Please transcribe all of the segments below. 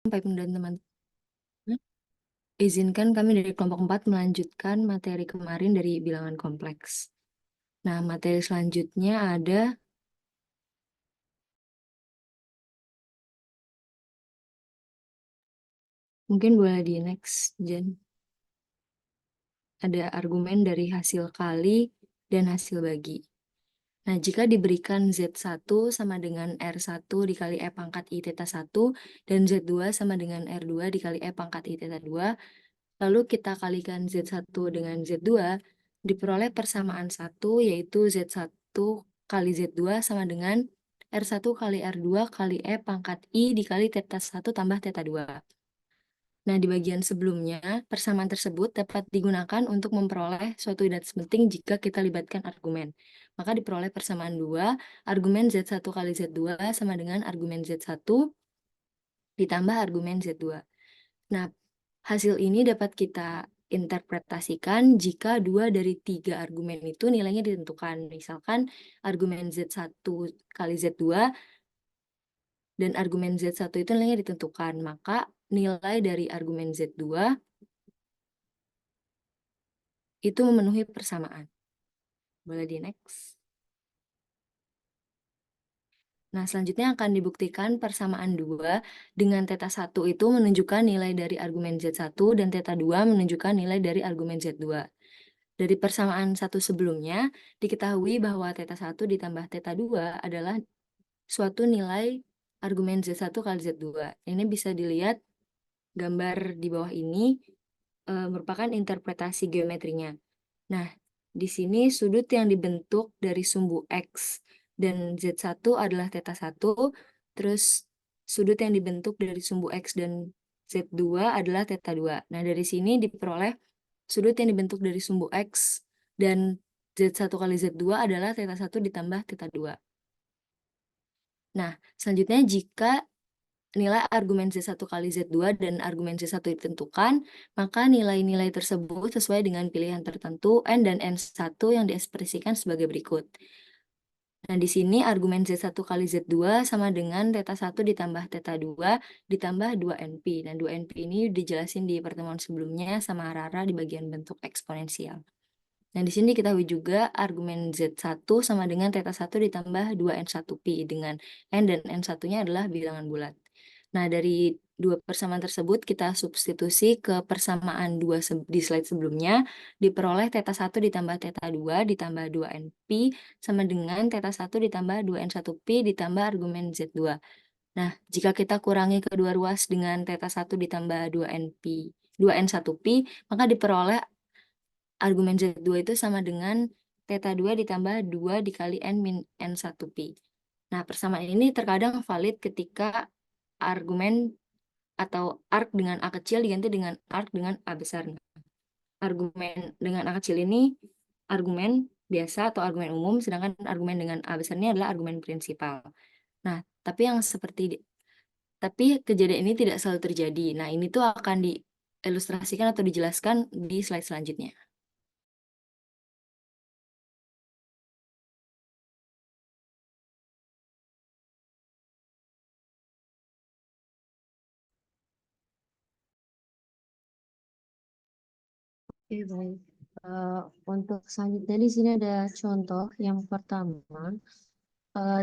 Baik dan teman, izinkan kami dari kelompok 4 melanjutkan materi kemarin dari bilangan kompleks. Nah, materi selanjutnya ada mungkin boleh di next, Jen. Ada argumen dari hasil kali dan hasil bagi. Nah, jika diberikan Z1 sama dengan R1 dikali E pangkat I theta 1 dan Z2 sama dengan R2 dikali E pangkat I theta 2, lalu kita kalikan Z1 dengan Z2, diperoleh persamaan 1 yaitu Z1 kali Z2 sama dengan R1 kali R2 kali E pangkat I dikali theta 1 tambah theta 2. Nah, di bagian sebelumnya, persamaan tersebut dapat digunakan untuk memperoleh suatu idates penting jika kita libatkan argumen. Maka diperoleh persamaan 2, argumen Z1 kali Z2 sama dengan argumen Z1 ditambah argumen Z2. Nah, hasil ini dapat kita interpretasikan jika 2 dari 3 argumen itu nilainya ditentukan. Misalkan argumen Z1 kali Z2 dan argumen Z1 itu nilainya ditentukan. Maka nilai dari argumen Z2 itu memenuhi persamaan. Boleh di next. Nah, selanjutnya akan dibuktikan persamaan 2 dengan theta 1 itu menunjukkan nilai dari argumen Z1 dan theta 2 menunjukkan nilai dari argumen Z2. Dari persamaan 1 sebelumnya, diketahui bahwa theta 1 ditambah theta 2 adalah suatu nilai argumen Z1 kali Z2. Ini bisa dilihat gambar di bawah ini merupakan interpretasi geometrinya. Nah, di sini sudut yang dibentuk dari sumbu X dan Z1 adalah theta 1, terus sudut yang dibentuk dari sumbu X dan Z2 adalah theta 2. Nah, dari sini diperoleh sudut yang dibentuk dari sumbu X dan Z1 kali Z2 adalah theta 1 ditambah theta 2. Nah, selanjutnya jika nilai argumen Z1 kali Z2 dan argumen Z1 ditentukan, maka nilai-nilai tersebut sesuai dengan pilihan tertentu N dan N1 yang diekspresikan sebagai berikut. Nah, di sini argumen Z1 kali Z2 sama dengan theta 1 ditambah theta 2 ditambah 2NP. Dan 2NP ini dijelasin di pertemuan sebelumnya sama Rara di bagian bentuk eksponensial. Nah, di sini diketahui juga argumen Z1 sama dengan theta 1 ditambah 2N1P dengan N dan N1-nya adalah bilangan bulat. Nah, dari dua persamaan tersebut kita substitusi ke persamaan 2 di slide sebelumnya, diperoleh theta 1 ditambah theta 2 ditambah 2NP sama dengan theta 1 ditambah 2N1P ditambah argumen Z2. Nah, jika kita kurangi kedua ruas dengan theta 1 ditambah 2NP, 2N1P, maka diperoleh argumen Z2 itu sama dengan theta 2 ditambah 2 dikali N min N1P. Nah, persamaan ini terkadang valid ketika argumen atau arc dengan A kecil diganti dengan arc dengan A besar. Argumen dengan A kecil ini argumen biasa atau argumen umum, sedangkan argumen dengan A besar ini adalah argumen prinsipal. Nah, tapi kejadian ini tidak selalu terjadi. Nah, ini tuh akan diilustrasikan atau dijelaskan di slide selanjutnya. Oke, baik. Untuk selanjutnya di sini ada contoh yang pertama.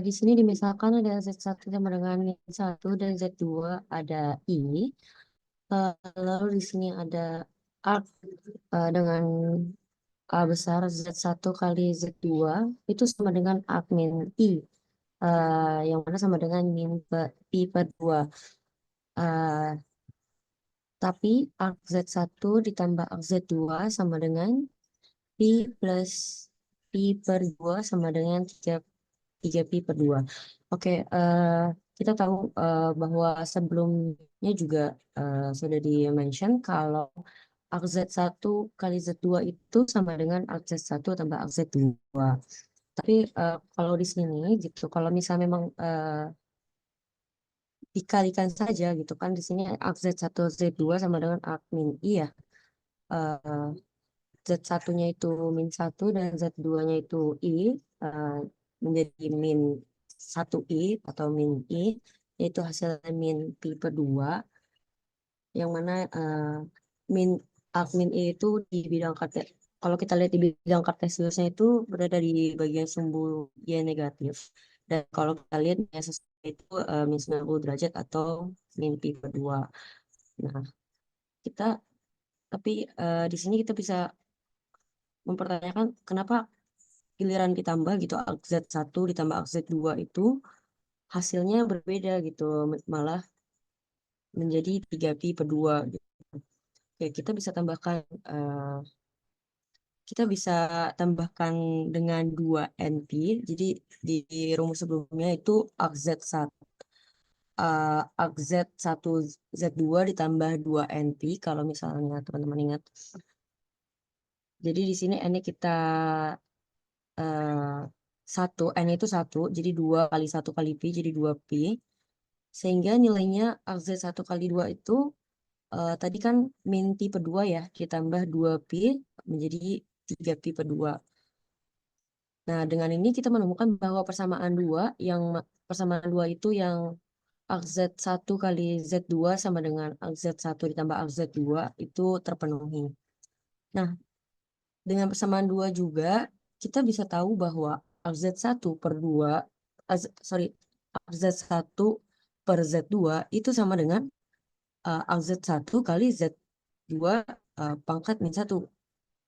Di sini dimisalkan ada Z1 sama dengan min 1 dan Z2 ada I. Lalu di sini ada arc dengan A besar Z1 kali Z2 itu sama dengan arc min I. Yang mana sama dengan Pi per 2. Tapi arc Z1 ditambah arc Z2 sama dengan Pi plus Pi per 2 sama dengan 3 Pi per 2. Oke, kita tahu bahwa sebelumnya juga sudah di-mention kalau arc Z1 kali Z2 itu sama dengan arc Z1 tambah arc Z2. Tapi kalau di sini gitu, kalau misalnya memang dikalikan saja gitu kan, di sini arc Z1 Z2 sama dengan arc min I ya. Eh, Z1-nya itu min 1 dan Z2-nya itu I, eh, menjadi min 1I atau min I, yaitu hasilnya min Pi per 2. yang mana min admin E itu di bidang kalau kita lihat di bidang kartesiusnya itu berada di bagian sumbu Y negatif. Dan kalau kita lihat itu min 90 derajat atau min pi per 2. Nah, kita tapi di sini kita bisa mempertanyakan kenapa giliran ditambah gitu Z1 ditambah Z2 itu hasilnya berbeda gitu, malah menjadi 3pi per 2 gitu. Oke, eh, kita bisa tambahkan dengan 2np. Jadi di rumus sebelumnya itu AZ1 AZ1 Z2 ditambah 2np kalau misalnya teman-teman ingat. Jadi di sini n kita eh, n itu 1, jadi 2 kali 1 kali pi, jadi 2pi. Sehingga nilainya AZ1 kali 2 itu tadi kan min pi per 2 ya, ditambah 2pi menjadi 3pi per 2. Nah, dengan ini kita menemukan bahwa persamaan 2 itu yang AZ1 kali Z2 sama dengan AZ1 ditambah AZ2 itu terpenuhi. Nah, dengan persamaan 2 juga kita bisa tahu bahwa AZ1 per 2 AZ1 per Z2 itu sama dengan AZ1 kali Z2 pangkat min 1.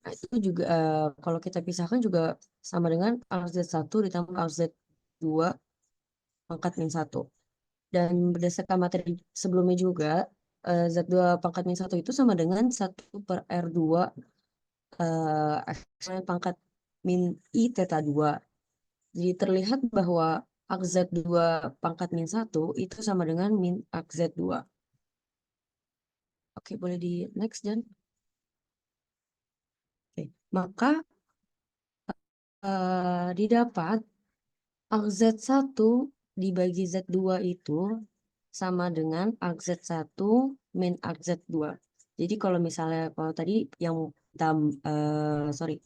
Nah, itu juga kalau kita pisahkan juga sama dengan AZ1 ditambah AZ2 pangkat min 1. Dan berdasarkan materi sebelumnya juga, Z2 pangkat min 1 itu sama dengan 1 per R2 eksponen pangkat min I theta 2. Jadi terlihat bahwa AZ2 pangkat min 1 itu sama dengan min AZ2. Oke, boleh di next, Jan. Oke, maka didapat AZ1 dibagi Z2 itu sama dengan AZ1 min AZ2. Jadi kalau misalnya kalau tadi yang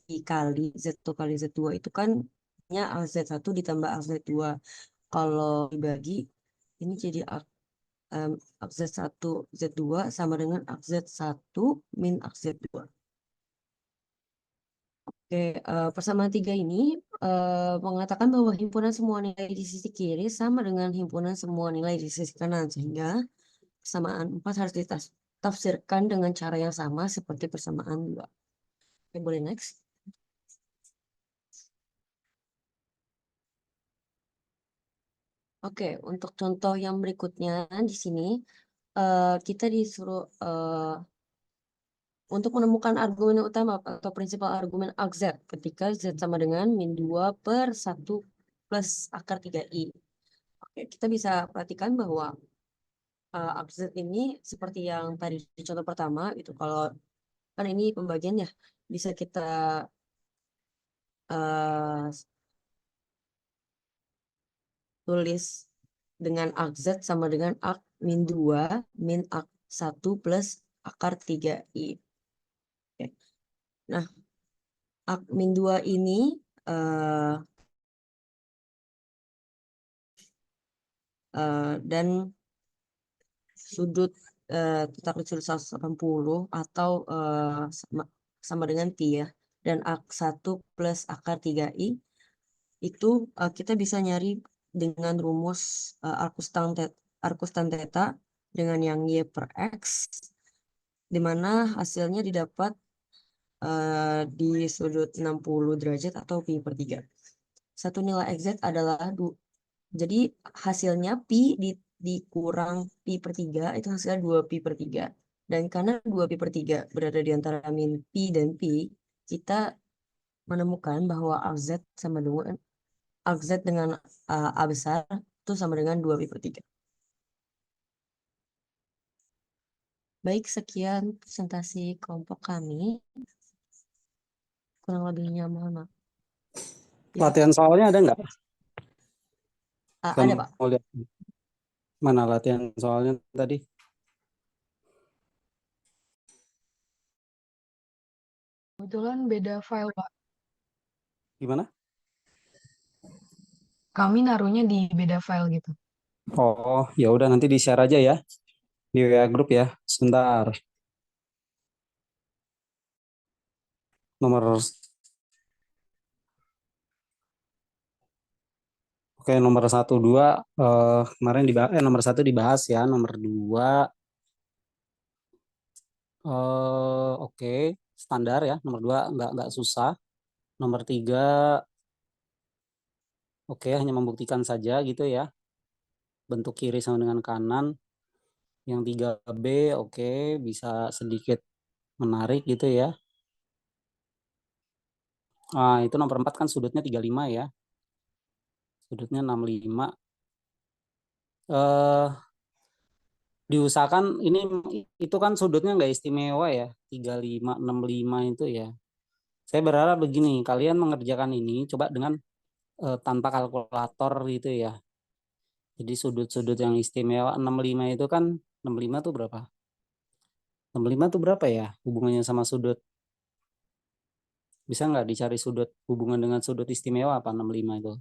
dikali Z1 kali Z2 itu kan nya AZ1 ditambah AZ2. Kalau dibagi ini jadi AZ1 Z2 sama dengan AZ1 min AZ2. Oke, persamaan 3 ini mengatakan bahwa himpunan semua nilai di sisi kiri sama dengan himpunan semua nilai di sisi kanan, sehingga persamaan 4 harus ditafsirkan dengan cara yang sama seperti persamaan 2. Oke, boleh next. Oke, untuk contoh yang berikutnya di sini kita disuruh untuk menemukan argumen utama atau prinsipal argumen AZ ketika Z sama dengan min 2 per 1 plus akar 3i. Oke, kita bisa perhatikan bahwa AZ ini seperti yang tadi di contoh pertama itu kalau kan ini pembagian ya bisa kita eh, tulis dengan AZ sama dengan AK min 2 min AK 1 plus akar 3i. Oke. Nah, AK min 2 ini dan sudut tetap sudut 180 atau sama dengan pi ya. Dan AK1 plus akar 3i itu kita bisa nyari dengan rumus arcus tan theta dengan yang y per x, di mana hasilnya didapat di sudut 60 derajat atau pi per 3. Satu nilai x adalah jadi hasilnya pi dikurang pi per 3 itu hasilnya 2 pi per 3. Dan karena 2 pi per 3 berada di antara min pi dan pi, kita menemukan bahwa AZ dengan A besar itu sama dengan 2 pi per 3. Baik, sekian presentasi kelompok kami. Kurang lebihnya mohon maaf. Ya. Latihan soalnya ada nggak? Ada, Pak. Mau lihat mana latihan soalnya tadi? Kebetulan beda file, Pak. Gimana? Kami naruhnya di beda file gitu. Oh, ya udah nanti di-share aja ya. di WA grup ya. Sebentar. Nomor Oke, nomor 1, 2 kemarin nomor 1 dibahas ya, nomor 2 oke, standar ya, nomor 2 nggak susah. Nomor 3 oke, hanya membuktikan saja gitu ya. Bentuk kiri sama dengan kanan. Yang 3B oke, bisa sedikit menarik gitu ya. Itu nomor 4 kan sudutnya 35 ya. Sudutnya 65. Eh diusahakan ini itu kan sudutnya nggak istimewa ya, 35 65 itu ya. Saya berharap begini, kalian mengerjakan ini coba dengan tanpa kalkulator gitu ya. Jadi sudut-sudut yang istimewa 65 itu kan 65 tuh berapa? 65 tuh berapa ya hubungannya sama sudut? Bisa nggak dicari sudut hubungan dengan sudut istimewa apa 65 itu?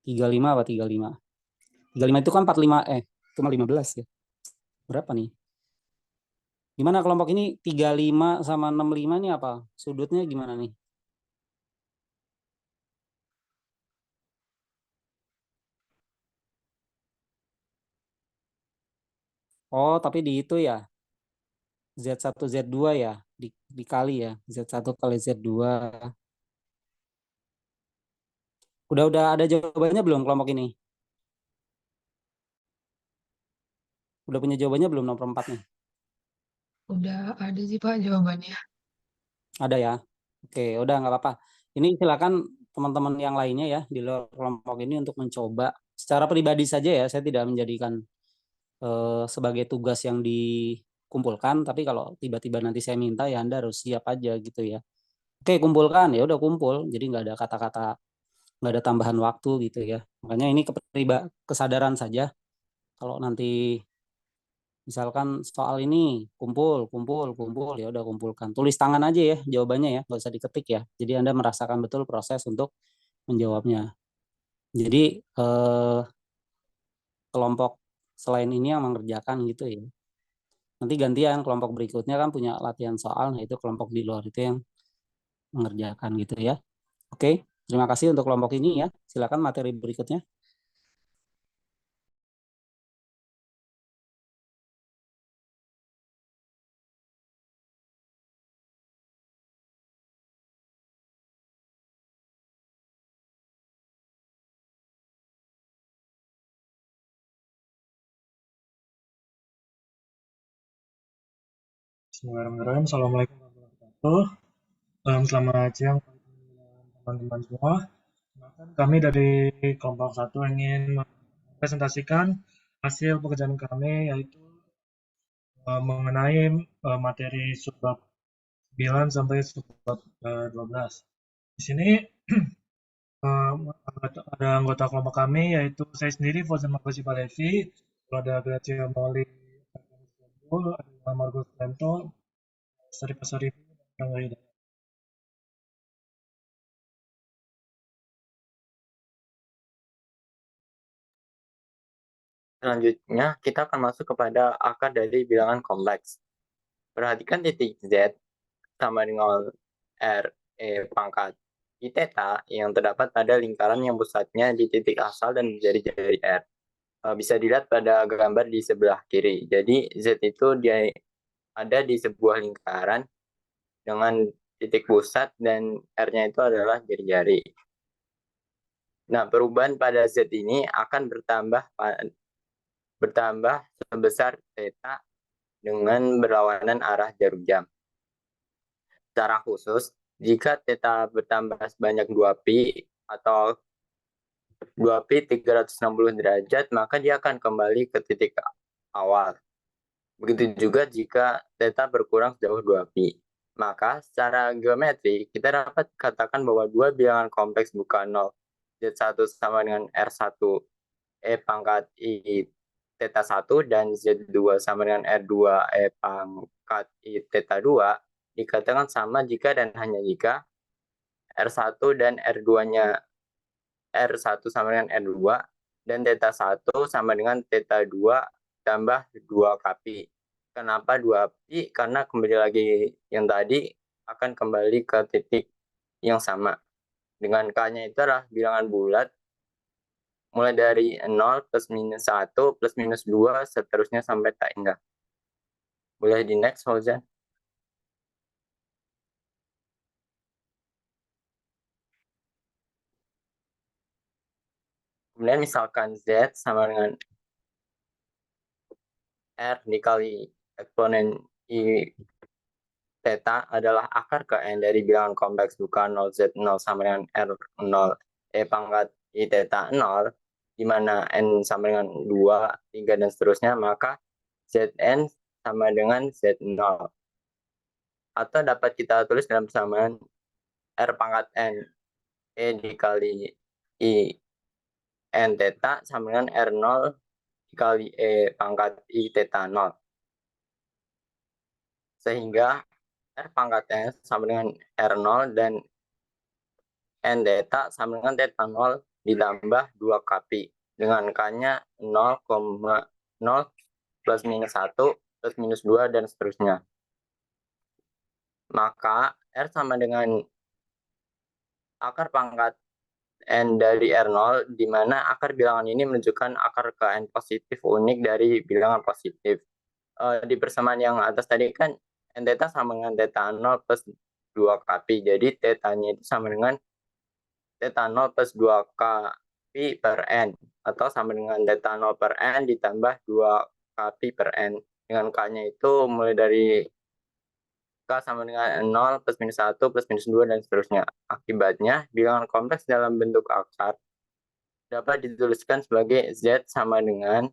35 apa 35? 35 itu kan 45 cuma 15 ya. Berapa nih? Gimana kelompok ini 35 sama 65 nih apa? Sudutnya gimana nih? Oh, tapi di itu ya. Z1 Z2 ya, dikali ya. Z1 kali Z2. Udah ada jawabannya belum kelompok ini? Udah punya jawabannya belum nomor 4 nih? Udah ada sih Pak jawabannya. Ada ya? Oke, udah nggak apa-apa. Ini silakan teman-teman yang lainnya ya di luar kelompok ini untuk mencoba. Secara pribadi saja ya, saya tidak menjadikan sebagai tugas yang dikumpulkan, tapi kalau tiba-tiba nanti saya minta ya Anda harus siap aja gitu ya. Oke, kumpulkan ya udah kumpul. Jadi nggak ada kata-kata, nggak ada tambahan waktu gitu ya. Makanya ini kesadaran saja. Kalau nanti misalkan soal ini kumpul, kumpul, kumpul ya udah kumpulkan. Tulis tangan aja ya jawabannya ya, nggak usah diketik ya. Jadi Anda merasakan betul proses untuk menjawabnya. Jadi kelompok selain ini yang mengerjakan gitu ya. Nanti gantian kelompok berikutnya kan punya latihan soal, nah itu kelompok di luar itu yang mengerjakan gitu ya. Oke, terima kasih untuk kelompok ini ya. Silakan materi berikutnya. Bismillahirrahmanirrahim. Assalamualaikum warahmatullahi wabarakatuh. Selamat siang teman-teman semua. Kami dari kelompok 1 ingin mempresentasikan hasil pekerjaan kami, yaitu mengenai materi subbab 9 sampai subbab 12. Di sini ada anggota kelompok kami, yaitu saya sendiri, Fauzan Margosi Palevi, ada Gracia Mauli, ada Margus Lento, Sari Pasari, dan lainnya. Selanjutnya, kita akan masuk kepada akar dari bilangan kompleks. Perhatikan titik Z sama dengan R, E pangkat I theta yang terdapat pada lingkaran yang pusatnya di titik asal dan jari-jari R. Bisa dilihat pada gambar di sebelah kiri. Jadi Z itu dia ada di sebuah lingkaran dengan titik pusat dan R-nya itu adalah jari-jari. Nah, perubahan pada Z ini akan bertambah sebesar theta dengan berlawanan arah jarum jam. Secara khusus, jika theta bertambah sebanyak 2pi atau 2pi 360 derajat, maka dia akan kembali ke titik awal. Begitu juga jika theta berkurang sejauh 2pi. Maka secara geometri, kita dapat katakan bahwa dua bilangan kompleks buka 0, Z1 sama dengan R1 E pangkat I theta 1 dan Z2 sama dengan R2 E pangkat I theta 2 dikatakan sama jika dan hanya jika R1 dan R2-nya R1 sama dengan R2 dan theta 1 sama dengan theta 2 ditambah 2kpi. Kenapa 2pi? Karena kembali lagi yang tadi akan kembali ke titik yang sama. Dengan K-nya itu adalah bilangan bulat, mulai dari 0, plus minus 1, plus minus 2, seterusnya sampai tak hingga. Boleh di next, Fauzan? Kemudian misalkan Z sama dengan R dikali eksponen I theta adalah akar ke N dari bilangan kompleks bukan 0 Z0 sama dengan R0 E pangkat I theta 0, di mana N sama dengan 2, 3, dan seterusnya, maka Zn sama dengan Z0. Atau dapat kita tulis dalam persamaan R pangkat N E dikali I N theta sama dengan R0 dikali E pangkat I theta 0. Sehingga R pangkat N sama dengan R0 dan N theta sama dengan theta 0 ditambah 2kpi. Dengan K-nya 0,0 plus minus 1 plus minus 2 dan seterusnya. Maka R sama dengan akar pangkat N dari R0, di mana akar bilangan ini menunjukkan akar ke N positif unik dari bilangan positif. Di persamaan yang atas tadi kan N theta sama dengan theta 0 plus 2kpi. Jadi theta-nya itu sama dengan theta 0 plus 2kpi per N. Atau sama dengan theta 0 per N ditambah 2kpi per N. Dengan K-nya itu mulai dari K sama dengan 0, plus minus 1, plus minus 2, dan seterusnya. Akibatnya, bilangan kompleks dalam bentuk akar dapat dituliskan sebagai Z sama dengan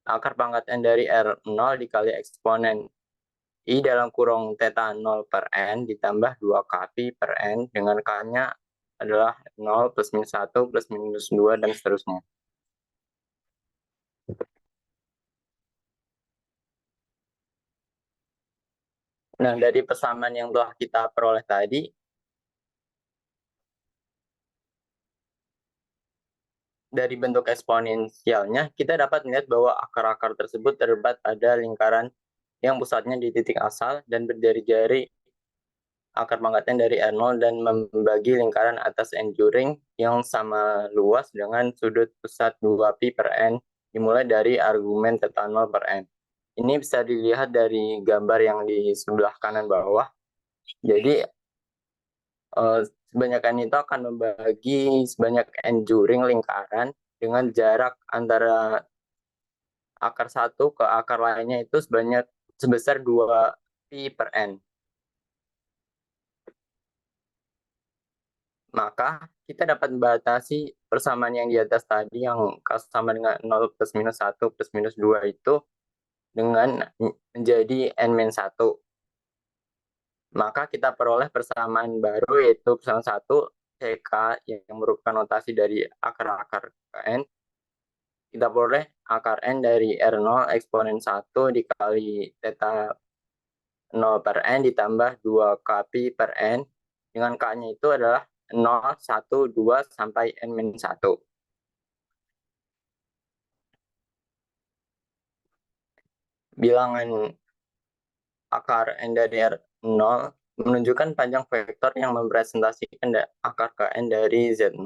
akar pangkat N dari R0 dikali eksponen I dalam kurung theta 0 per N ditambah 2kpi per N, dengan K-nya adalah 0, plus minus 1, plus minus 2, dan seterusnya. Nah, dari persamaan yang telah kita peroleh tadi, dari bentuk eksponensialnya, kita dapat melihat bahwa akar-akar tersebut terdapat pada lingkaran yang pusatnya di titik asal dan berdari-jari akar pangkatnya dari R0 dan membagi lingkaran atas N juring yang sama luas dengan sudut pusat 2pi per N dimulai dari argumen theta 0 per N. Ini bisa dilihat dari gambar yang di sebelah kanan bawah. Jadi, sebanyak N itu akan membagi sebanyak N juring lingkaran dengan jarak antara akar satu ke akar lainnya itu sebesar 2pi per N. Maka kita dapat membatasi persamaan yang di atas tadi yang sama dengan 0 plus minus 1 plus minus 2 itu dengan menjadi N-1. Maka kita peroleh persamaan baru yaitu persamaan 1 CK yang merupakan notasi dari akar-akar ke N. Kita peroleh akar N dari R0 eksponen 1 dikali theta 0 per N ditambah 2kpi per N. Dengan K-nya itu adalah 0, 1, 2, sampai N-1. Bilangan akar N dari R0 menunjukkan panjang vektor yang merepresentasikan akar ke N dari Z0.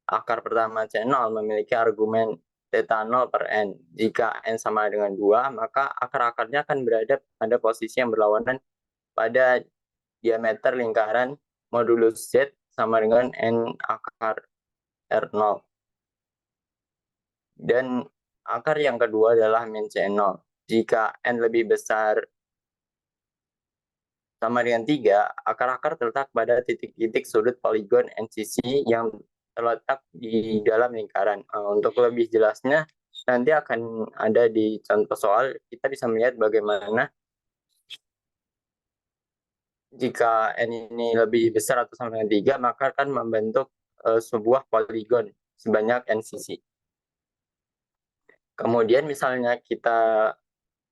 Akar pertama C0 memiliki argumen theta 0 per N. Jika N sama dengan 2, maka akar-akarnya akan berada pada posisi yang berlawanan pada diameter lingkaran modulus Z sama dengan N akar R0. Dan akar yang kedua adalah min C0. Jika N lebih besar sama dengan 3, akar-akar terletak pada titik-titik sudut poligon NCC yang terletak di dalam lingkaran. Untuk lebih jelasnya, nanti akan ada di contoh soal, kita bisa melihat bagaimana jika N ini lebih besar atau sama dengan 3, maka akan membentuk sebuah poligon sebanyak NCC. Kemudian misalnya kita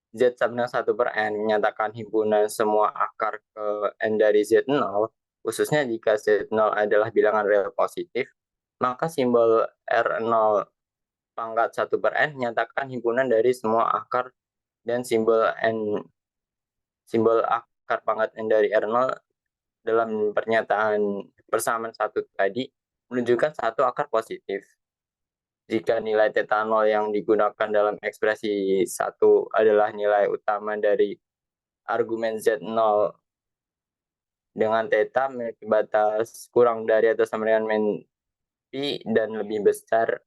Z sama dengan 1 per N menyatakan himpunan semua akar ke N dari Z0, khususnya jika Z0 adalah bilangan real positif, maka simbol R0 pangkat 1 per n nyatakan himpunan dari semua akar dan simbol akar pangkat n dari R0 dalam pernyataan persamaan 1 tadi menunjukkan satu akar positif. Jika nilai theta 0 yang digunakan dalam ekspresi 1 adalah nilai utama dari argumen Z0 dengan theta memiliki batas kurang dari atau sama dengan min pi dan lebih besar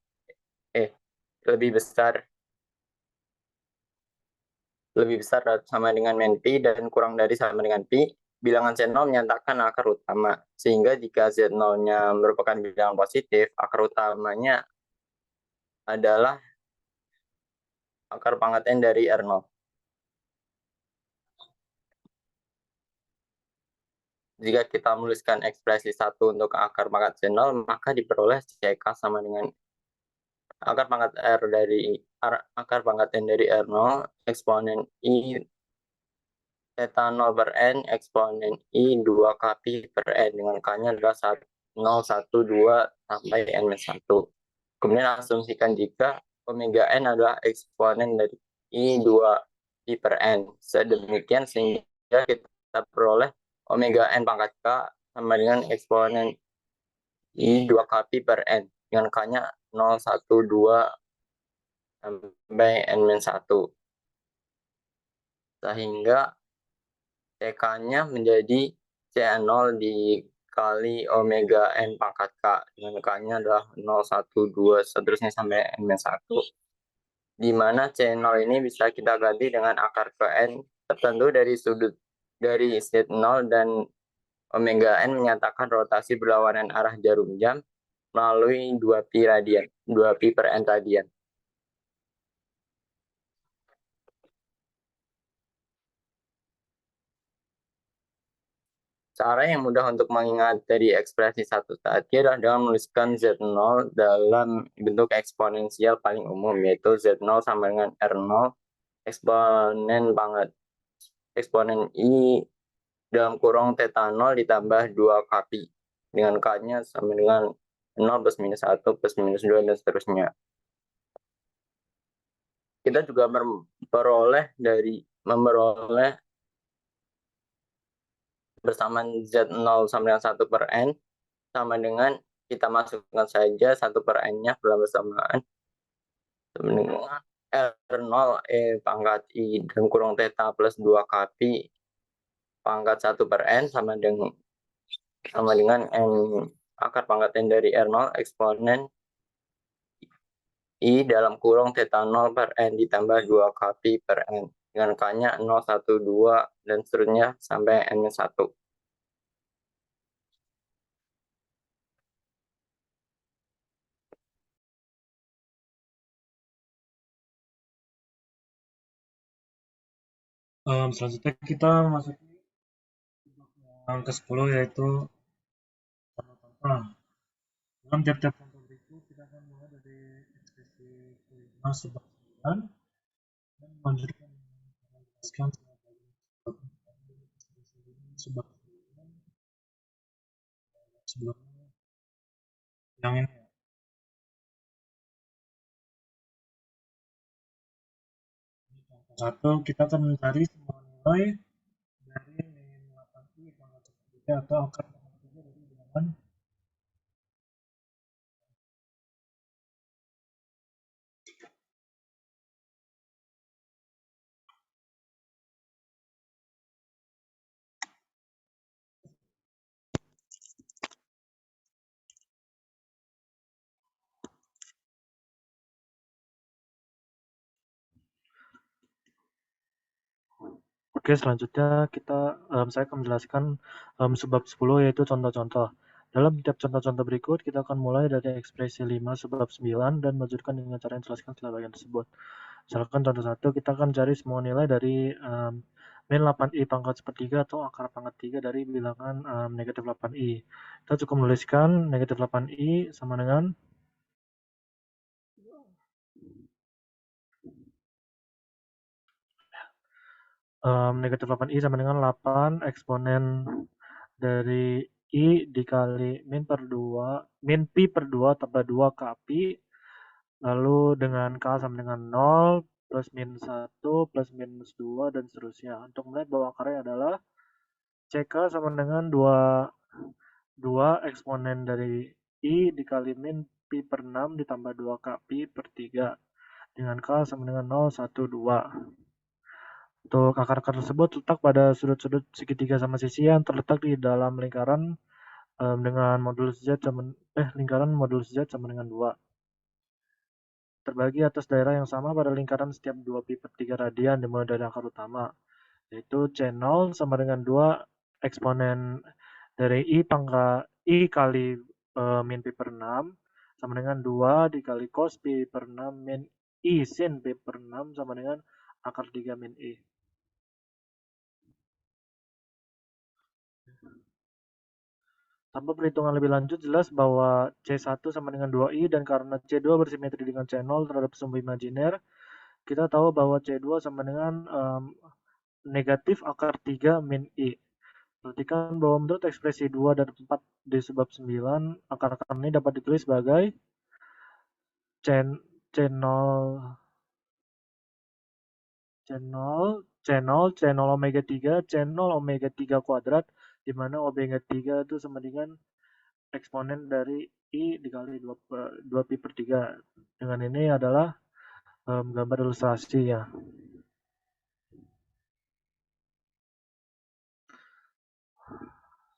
atau sama dengan min pi dan kurang dari sama dengan pi, bilangan Z0 menyatakan akar utama. Sehingga jika Z0-nya merupakan bilangan positif, akar utamanya adalah akar pangkat n dari R0. Jika kita menuliskan ekspresi 1 untuk akar pangkat Z0, maka diperoleh CK sama dengan akar pangkat n dari R0 eksponen I theta 0 per n eksponen I 2 kp per n dengan k-nya adalah 0, 1, 2 sampai n-1. Kemudian asumsikan jika omega n adalah eksponen dari I 2 pi per n. Sedemikian sehingga kita peroleh omega n pangkat k sama dengan eksponen I 2 kp per n dengan k-nya 0, 1, 2 sampai n-1. Sehingga CK-nya menjadi C0 dikali omega n pangkat K. Dengan K-nya adalah 0, 1, 2, seterusnya sampai n-1. Di mana C0 ini bisa kita ganti dengan akar ke n tertentu dari sudut dari Z0 dan omega n menyatakan rotasi berlawanan arah jarum jam melalui 2pi radian, 2pi per n radian. Cara yang mudah untuk mengingat dari ekspresi 1 tadi adalah dengan menuliskan Z0 dalam bentuk eksponensial paling umum, yaitu Z0 sama dengan R0 eksponen I dalam kurung theta 0 ditambah 2 kpi dengan K-nya sama dengan 0 plus minus 1 plus minus 2 dan seterusnya. Kita juga memperoleh bersamaan Z0 sama dengan 1 per n sama dengan kita masukkan saja 1 per n-nya dalam bersamaan sama dengan R0 pangkat I dan kurung theta plus 2 kpi pangkat 1 per n sama dengan n akar pangkat n dari R0 eksponen I dalam kurung theta 0 per n ditambah 2 kpi per n dengan K-nya 0, 1, 2 dan seterusnya sampai n-1. Selanjutnya kita masuk yang ke-10 yaitu contoh-contoh. Dalam tiap-tiap contoh berikut kita akan mulai dari ekspresi kelima sebab 9 dan melanjutkan menjelaskan sebab sebelumnya yang ini. Contoh 1 kita akan mencari semua nilai dari min 8i pangkat 3 atau akar pangkat 3 dari bilangan Oke, selanjutnya saya akan menjelaskan sebab 10 yaitu contoh-contoh. Dalam tiap contoh-contoh berikut, kita akan mulai dari ekspresi 5 sebab 9 dan melanjutkan dengan cara yang dijelaskan setelah bagian tersebut. Misalkan contoh 1, kita akan cari semua nilai dari min 8i pangkat sepertiga atau akar pangkat 3 dari bilangan negatif 8i. Kita cukup menuliskan negatif 8i sama dengan negatif 8i sama dengan 8 eksponen dari I dikali min pi per 2 tambah 2 kpi Lalu dengan K sama dengan 0, plus minus 1, plus minus 2, dan seterusnya. Untuk melihat bahwa akarnya adalah CK sama dengan 2 eksponen dari I dikali min pi per 6 ditambah 2 pi per 3. Dengan K sama dengan 0, 1, 2. Untuk akar-akar tersebut letak pada sudut-sudut segitiga sama sisi yang terletak di dalam lingkaran dengan modulus Z sama lingkaran modulus Z sama dengan 2. Terbagi atas daerah yang sama pada lingkaran setiap 2 pi per 3 radian dimulai dari akar utama, yaitu C0 sama dengan 2 eksponen dari I kali min pi per 6 sama dengan 2 dikali cos pi per 6 min I sin pi per 6 sama dengan akar 3 min I. Tanpa perhitungan lebih lanjut, jelas bahwa C1 sama dengan 2I, dan karena C2 bersimetri dengan C0 terhadap sumbu imajiner, kita tahu bahwa C2 sama dengan negatif akar 3 min I. Perhatikan bahwa menurut ekspresi 2 dan 4 di sebab 9, akar-akar ini dapat ditulis sebagai C0 omega 3, C0 omega 3 kuadrat, di mana omega 3 itu sama dengan eksponen dari I dikali 2 pi per 3. Dengan ini adalah gambar ilustrasi ya.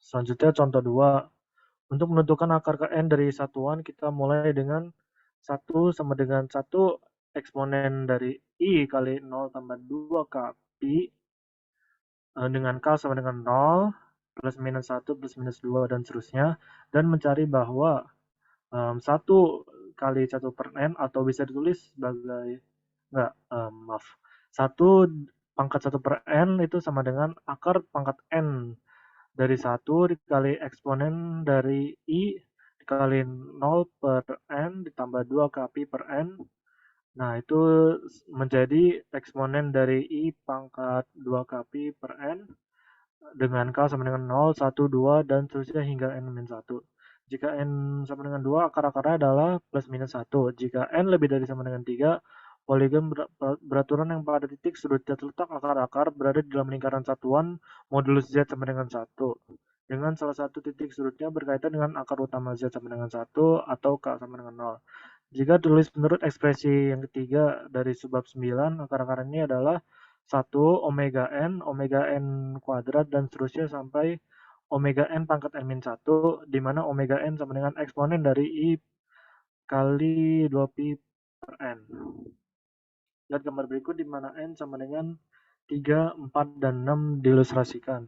Selanjutnya contoh 2. Untuk menentukan akar ke N dari satuan, kita mulai dengan 1 sama dengan 1 eksponen dari I kali 0 tambah 2 pi dengan K sama dengan 0, plus minus 1, plus minus 2, dan seterusnya, dan mencari bahwa 1 kali 1 per N, atau bisa ditulis sebagai, 1 pangkat 1 per N itu sama dengan akar pangkat N dari 1 dikali eksponen dari I dikali 0 per N ditambah 2 pi per N. Nah, itu menjadi eksponen dari I pangkat 2 pi per N dengan K sama dengan 0, 1, 2, dan seterusnya hingga N-1. Jika N sama dengan 2, akar-akarnya adalah plus minus 1. Jika N lebih dari sama dengan 3, poligon beraturan yang pada titik sudutnya terletak akar-akar berada di dalam lingkaran satuan modulus Z sama dengan 1. Dengan salah satu titik sudutnya berkaitan dengan akar utama Z sama dengan 1 atau K sama dengan 0. Jika tulis menurut ekspresi yang ketiga dari sebab 9, akar-akar ini adalah 1 omega n kuadrat, dan seterusnya sampai omega n pangkat n-1, di mana omega n sama dengan eksponen dari I kali 2 pi per N. Lihat gambar berikut di mana N sama dengan 3, 4, dan 6 diilustrasikan.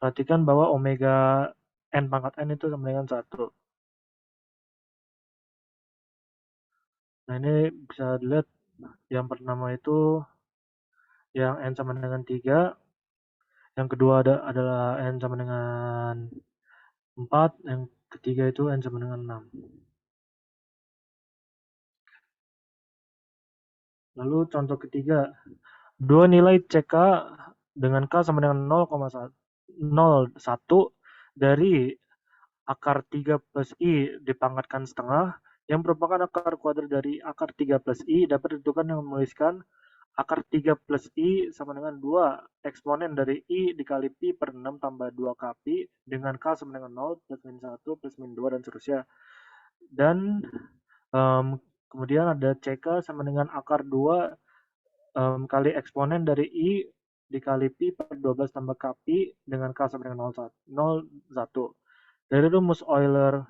Perhatikan bahwa omega n pangkat N itu sama dengan 1. Nah, ini bisa dilihat yang pertama itu yang N sama dengan 3, yang kedua adalah N sama dengan 4, yang ketiga itu N sama dengan 6. Lalu contoh ketiga, dua nilai CK dengan K sama dengan 0,1 dari akar 3 plus I dipangkatkan setengah, yang merupakan akar kuadrat dari akar 3 plus I, dapat ditentukan dengan menuliskan akar 3 plus I sama dengan 2 eksponen dari I dikali pi per 6 tambah 2 pi dengan K sama dengan 0, plus min 1, plus min 2, dan seterusnya. Dan kemudian ada CK sama dengan akar 2 kali eksponen dari I dikali pi per 12 tambah pi dengan K sama dengan 0,1. Dari rumus Euler,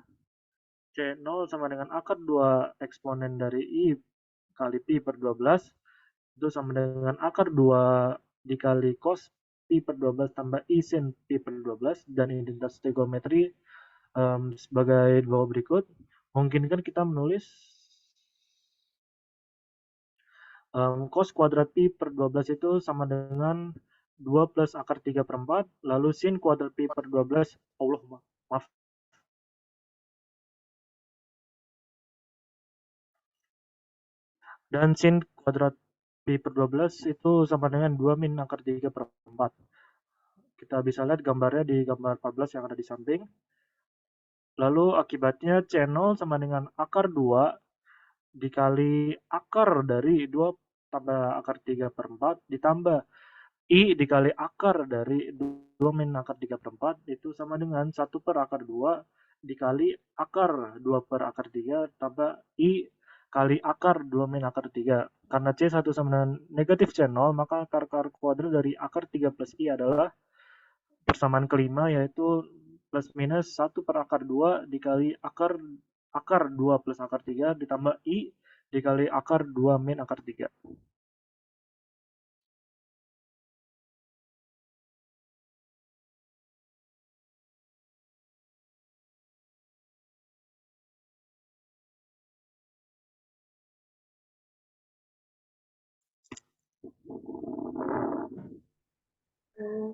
C0 sama dengan akar 2 eksponen dari I kali pi per 12 itu sama dengan akar 2 dikali cos pi per 12 tambah I sin pi per 12, dan identitas trigonometri sebagai bawah berikut. Memungkinkan kita menulis cos kuadrat pi per 12 itu sama dengan 2 plus akar 3 per 4, lalu sin kuadrat pi per 12, maaf. Dan sin kuadrat pi per 12 itu sama dengan 2 min akar 3 per 4. Kita bisa lihat gambarnya di gambar 14 yang ada di samping. Lalu akibatnya C0 sama dengan akar 2 dikali akar dari 2 tambah akar 3/4 ditambah I dikali akar dari 2 min akar 3/4 itu sama dengan 1/akar 2 dikali akar 2/akar 3 tambah I kali akar 2 min akar 3. Karena C1 sama dengan negatif C0, maka akar kuadrat dari akar 3 plus I adalah persamaan kelima, yaitu plus minus 1/akar 2 dikali akar 2 plus akar 3 ditambah I dikali akar 2 min akar 3.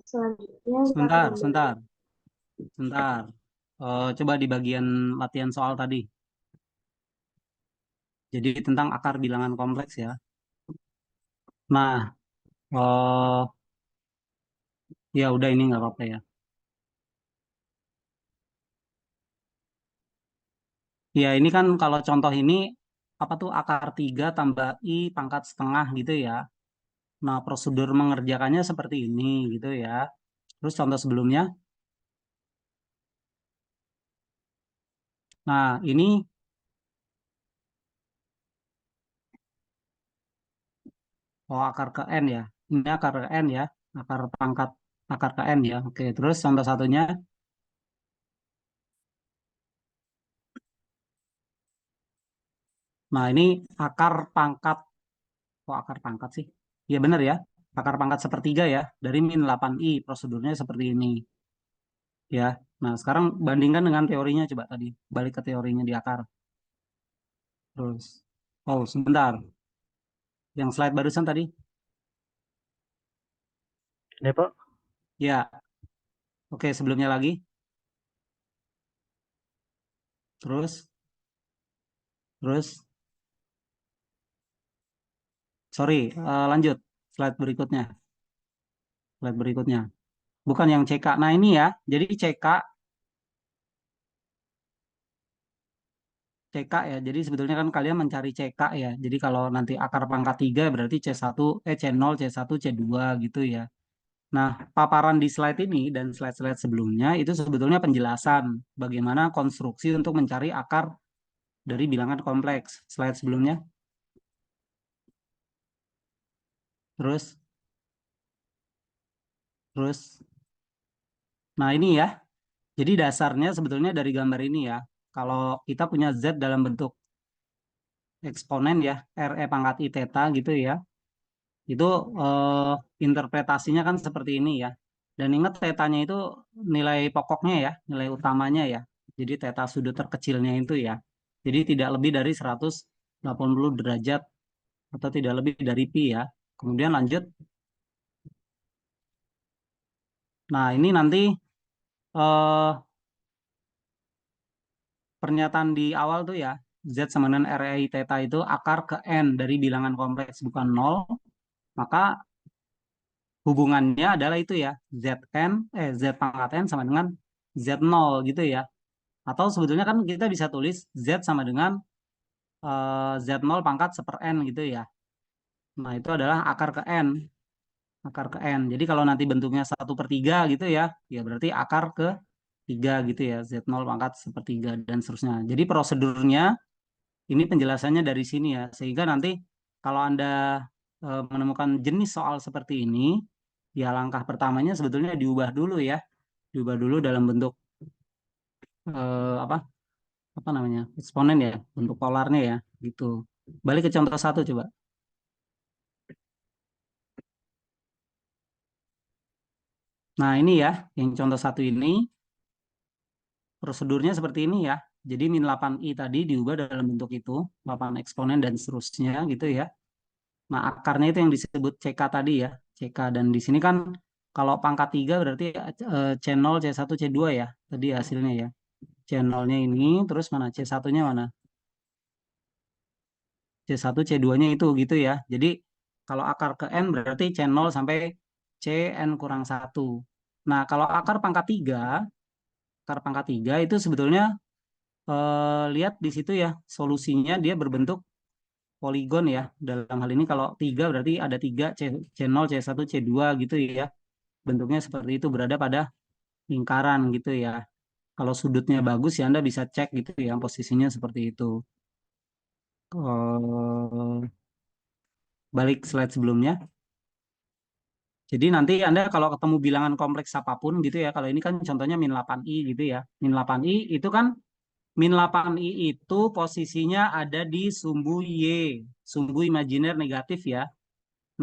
Selanjutnya kita Sebentar, akan sebentar, sebentar. Coba di bagian latihan soal tadi. Jadi tentang akar bilangan kompleks ya. Nah, ya udah ini nggak apa-apa ya. Ya ini kan kalau contoh ini apa tuh akar 3 tambah I pangkat setengah gitu ya. Nah, prosedur mengerjakannya seperti ini gitu ya. Terus contoh sebelumnya. Nah, ini akar ke N ya. Ini akar ke N ya. Akar pangkat akar ke N ya. Oke, terus contoh satunya. Nah, ini akar pangkat. Kok akar pangkat sih? Ya benar ya. Akar pangkat sepertiga ya. Dari min 8I. Prosedurnya seperti ini. Ya. Nah, sekarang bandingkan dengan teorinya coba tadi. Balik ke teorinya di akar. Terus. Oh, sebentar. Yang slide barusan tadi. Ini Pak, Ya. Oke, sebelumnya lagi. Terus. Terus. Sorry, lanjut. Slide berikutnya. Slide berikutnya. Bukan yang CK. Nah, ini ya. Jadi CK ya. Jadi sebetulnya kan kalian mencari CK ya. Jadi kalau nanti akar pangkat 3 berarti C1, C0, C1, C2 gitu ya. Nah, paparan di slide ini dan slide-slide sebelumnya itu sebetulnya penjelasan bagaimana konstruksi untuk mencari akar dari bilangan kompleks. Slide sebelumnya. Terus. Nah, ini ya. Jadi dasarnya sebetulnya dari gambar ini ya. Kalau kita punya Z dalam bentuk eksponen ya, RE pangkat I theta gitu ya. Itu interpretasinya kan seperti ini ya. Dan ingat tetanya itu nilai pokoknya ya, nilai utamanya ya. Jadi teta sudut terkecilnya itu ya. Jadi tidak lebih dari 180 derajat atau tidak lebih dari pi ya. Kemudian lanjut. Nah, ini nanti pernyataan di awal tuh ya, Z sama dengan RI theta itu akar ke N dari bilangan kompleks bukan 0, maka hubungannya adalah itu ya, Z pangkat N sama dengan Z0 gitu ya. Atau sebetulnya kan kita bisa tulis Z sama dengan Z0 pangkat 1/N gitu ya. Nah, itu adalah akar ke N. Akar ke N. Jadi kalau nanti bentuknya 1/3 gitu ya, ya berarti akar ke 3 gitu ya. Z0 pangkat 1/3 dan seterusnya. Jadi prosedurnya ini penjelasannya dari sini ya. Sehingga nanti kalau Anda menemukan jenis soal seperti ini, ya langkah pertamanya sebetulnya diubah dulu ya. Diubah dulu dalam bentuk apa namanya? Eksponen ya, bentuk polarnya ya, gitu. Balik ke contoh satu coba. Nah, ini ya, yang contoh satu ini prosedurnya seperti ini ya. Jadi min 8i tadi diubah dalam bentuk itu, 8 eksponen dan seterusnya gitu ya. Nah, akarnya itu yang disebut CK tadi ya, CK. Dan di sini kan kalau pangkat 3 berarti C0, C1, C2 ya, tadi hasilnya ya. C0-nya ini, terus mana C1-nya mana? C1, C2-nya itu gitu ya. Jadi kalau akar ke N berarti C0 sampai Cn kurang 1. Nah, kalau akar pangkat 3 itu sebetulnya lihat di situ ya, solusinya dia berbentuk poligon ya. Dalam hal ini kalau 3 berarti ada 3 C0, C1, C2 gitu ya. Bentuknya seperti itu, berada pada lingkaran gitu ya. Kalau sudutnya bagus ya Anda bisa cek gitu ya posisinya seperti itu. Balik slide sebelumnya. Jadi nanti Anda kalau ketemu bilangan kompleks apapun gitu ya, kalau ini kan contohnya min 8i gitu ya. Min 8i itu kan, min 8i itu posisinya ada di sumbu Y, sumbu imajiner negatif ya.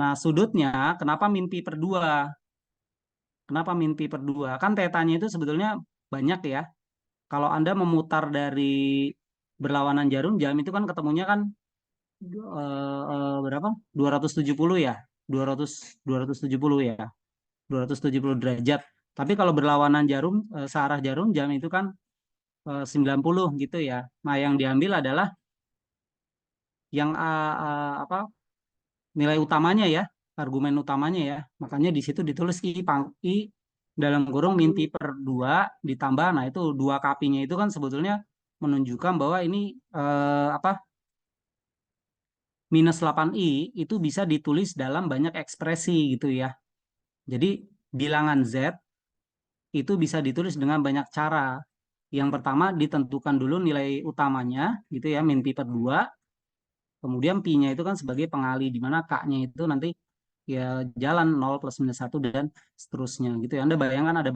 Nah sudutnya kenapa min pi per 2? Kenapa min pi per 2? Kan tetanya itu sebetulnya banyak ya. Kalau Anda memutar dari berlawanan jarum jam itu kan ketemunya kan berapa? 270 ya. 270 ya. 270 derajat. Tapi kalau berlawanan jarum, searah jarum jam itu kan 90 gitu ya. Nah, yang diambil adalah yang apa nilai utamanya ya, argumen utamanya ya. Makanya di situ ditulis I dalam kurung min pi per 2 ditambah, nah itu 2 kapinya itu kan sebetulnya menunjukkan bahwa ini apa minus 8i itu bisa ditulis dalam banyak ekspresi gitu ya. Jadi bilangan Z itu bisa ditulis dengan banyak cara. Yang pertama ditentukan dulu nilai utamanya gitu ya, min pi per 2. Kemudian pi-nya itu kan sebagai pengali, di mana K-nya itu nanti ya jalan 0 plus minus 1 dan seterusnya gitu ya. Anda bayangkan ada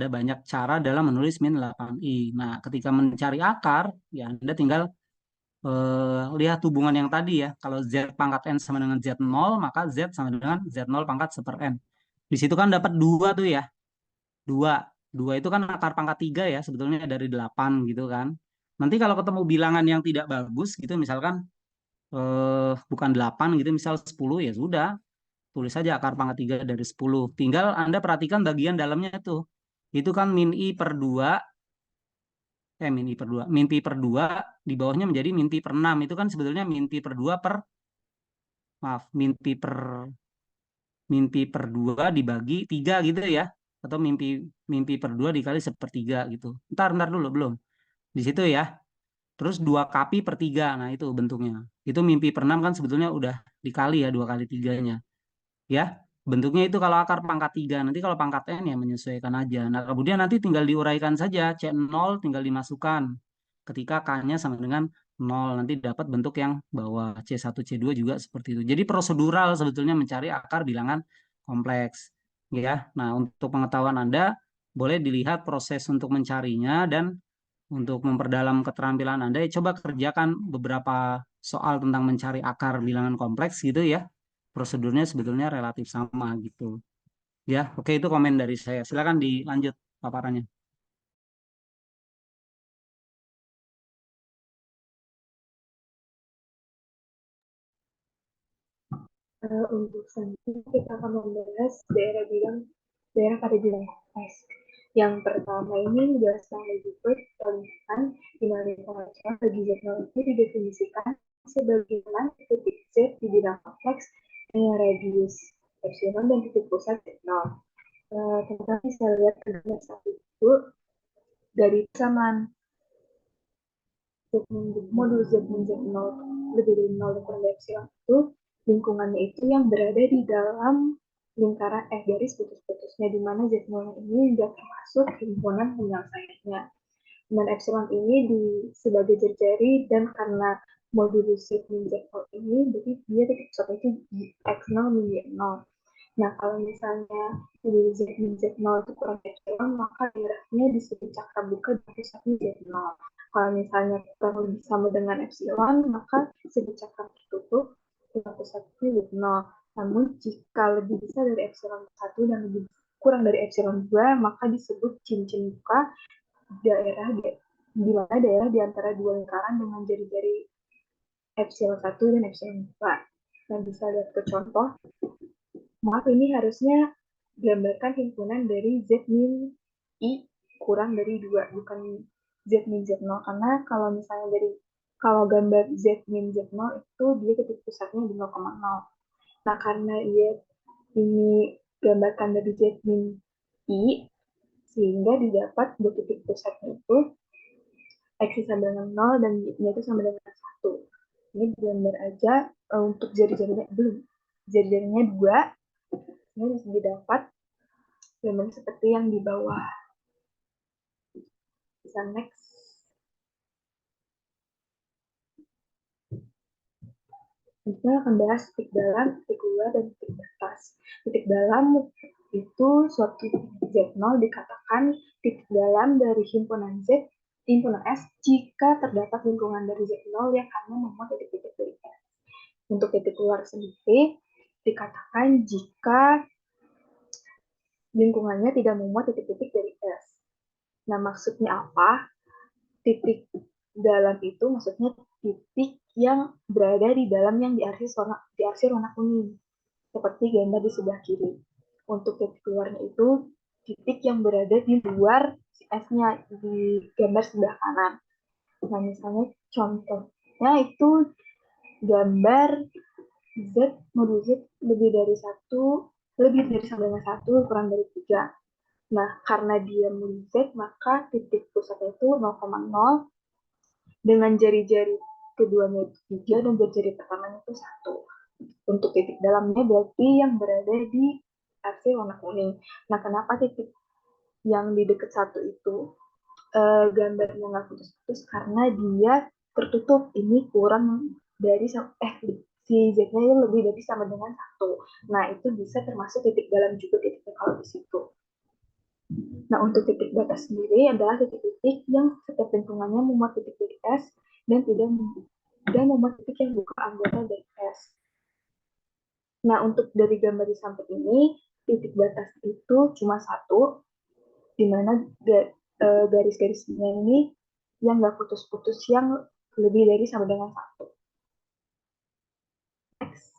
banyak cara dalam menulis min 8i. Nah, ketika mencari akar, ya Anda tinggal lihat hubungan yang tadi ya. Kalau Z pangkat N sama dengan Z0, maka Z sama dengan Z0 pangkat 1/N. Di situ kan dapat 2 tuh ya. 2 itu kan akar pangkat 3 ya, sebetulnya dari 8 gitu kan. Nanti kalau ketemu bilangan yang tidak bagus gitu, misalkan bukan 8 gitu, misal 10 ya sudah, tulis saja akar pangkat 3 dari 10. Tinggal Anda perhatikan bagian dalamnya tuh. Itu kan min i per 2, min i per 2, min pi per 2 di bawahnya menjadi min pi per 6. Itu kan sebetulnya min pi per 2 per, maaf, min pi per 2 dibagi 3 gitu ya. Atau min pi per 2 dikali 1/3 gitu. Ntar dulu, belum. Di situ ya. Terus 2 kapi per 3, nah itu bentuknya. Itu min pi per 6 kan sebetulnya udah dikali ya 2 kali 3-nya. Ya, bentuknya itu kalau akar pangkat 3. Nanti kalau pangkat N ya menyesuaikan aja. Nah, kemudian nanti tinggal diuraikan saja. C0 tinggal dimasukkan. Ketika K-nya sama dengan 0, nanti dapat bentuk yang bawah. C1, C2 juga seperti itu. Jadi prosedural sebetulnya mencari akar bilangan kompleks. Ya, nah untuk pengetahuan Anda, boleh dilihat proses untuk mencarinya dan untuk memperdalam keterampilan Anda, ya coba kerjakan beberapa soal tentang mencari akar bilangan kompleks gitu ya. Prosedurnya sebetulnya relatif sama gitu. Ya, oke, itu komen dari saya. Silakan dilanjut paparannya. Untuk selanjutnya kita akan membahas daerah pada wilayah tes. Yang pertama ini jelaskan lebih perlihatkan di mana informasi bagi Z0 itu didefinisikan sebagai titik Z di bidang kompleks dengan radius epsilon dan titik pusat Z0. Teman-teman bisa lihat gambar satu itu dari persamaan modul Z min Z0 lebih dari 0 dan kurang dari epsilon itu lingkungannya itu yang berada di dalam lingkaran garis putus-putusnya, di mana Z0 ini tidak termasuk himpunan penyelesaiannya. Dan epsilon ini sebagai jari dan karena modulus Z min Z0 ini, berarti dia titik pusatnya itu di X0 min Y0. Nah, kalau misalnya modulus Z min Z0 itu kurang epsilon, maka daerahnya disebut cakra buka di pusatnya Z0. Kalau misalnya kurang lebih sama dengan epsilon, maka disebut cakra tertutup dengan pusatnya Z0. Namun jika lebih besar dari epsilon 1 dan lebih kurang dari epsilon 2, maka disebut cincin buka daerah di mana daerah di antara dua lingkaran dengan jari-jari epsilon 1 dan epsilon 2. Nah, bisa lihat ke contoh. Maaf, ini harusnya gambarkan himpunan dari Z min I kurang dari 2, bukan Z min Z0. Karena kalau misalnya kalau gambar Z min Z0 itu dia titik pusatnya di 0,0. Nah, karena ini gambarkan dari Z min I, sehingga didapat titik pusatnya itu X sama dengan 0 dan Y-nya itu sama dengan 1. Ini gambar aja untuk jari-jarinya belum. Jari-jarinya 2. Ini bisa didapat gambar seperti yang di bawah. Bisa next. Kita akan bahas titik dalam, titik luar, dan titik batas. Titik dalam itu suatu Z0 dikatakan titik dalam dari himpunan S jika terdapat lingkungan dari Z0 yang hanya memuat titik-titik dari S. Untuk titik luar sendiri dikatakan jika lingkungannya tidak memuat titik-titik dari S. Nah, maksudnya apa? Titik dalam itu maksudnya titik yang berada di dalam yang diarsir warna kuning, seperti gambar di sebelah kiri. Untuk titik luarnya itu titik yang berada di luar S-nya di gambar sebelah kanan. Nah, misalnya contohnya itu gambar Z modul Z lebih dari sama dengan 1 kurang dari 3. Nah, karena dia modul Z, maka titik pusatnya itu 0,0 dengan jari-jari keduanya itu 3 dan jari-jari pertamanya itu 1. Untuk titik dalamnya berarti yang berada di arsir warna kuning. Nah, kenapa titik yang di dekat 1 itu gambarnya nggak putus-putus? Karena dia tertutup. Ini kurang dari si Z-nya itu lebih dari sama dengan 1. Nah, itu bisa termasuk titik dalam juga titiknya kalau di situ. Nah, untuk titik batas sendiri adalah titik-titik yang setiap lingkungannya memuat titik-titik S dan memuat titik yang bukan anggota dari S. Nah, untuk dari gambar di samping ini, titik batas itu cuma 1, di mana garis-garisnya ini yang nggak putus-putus, yang lebih dari sama dengan 1. Next.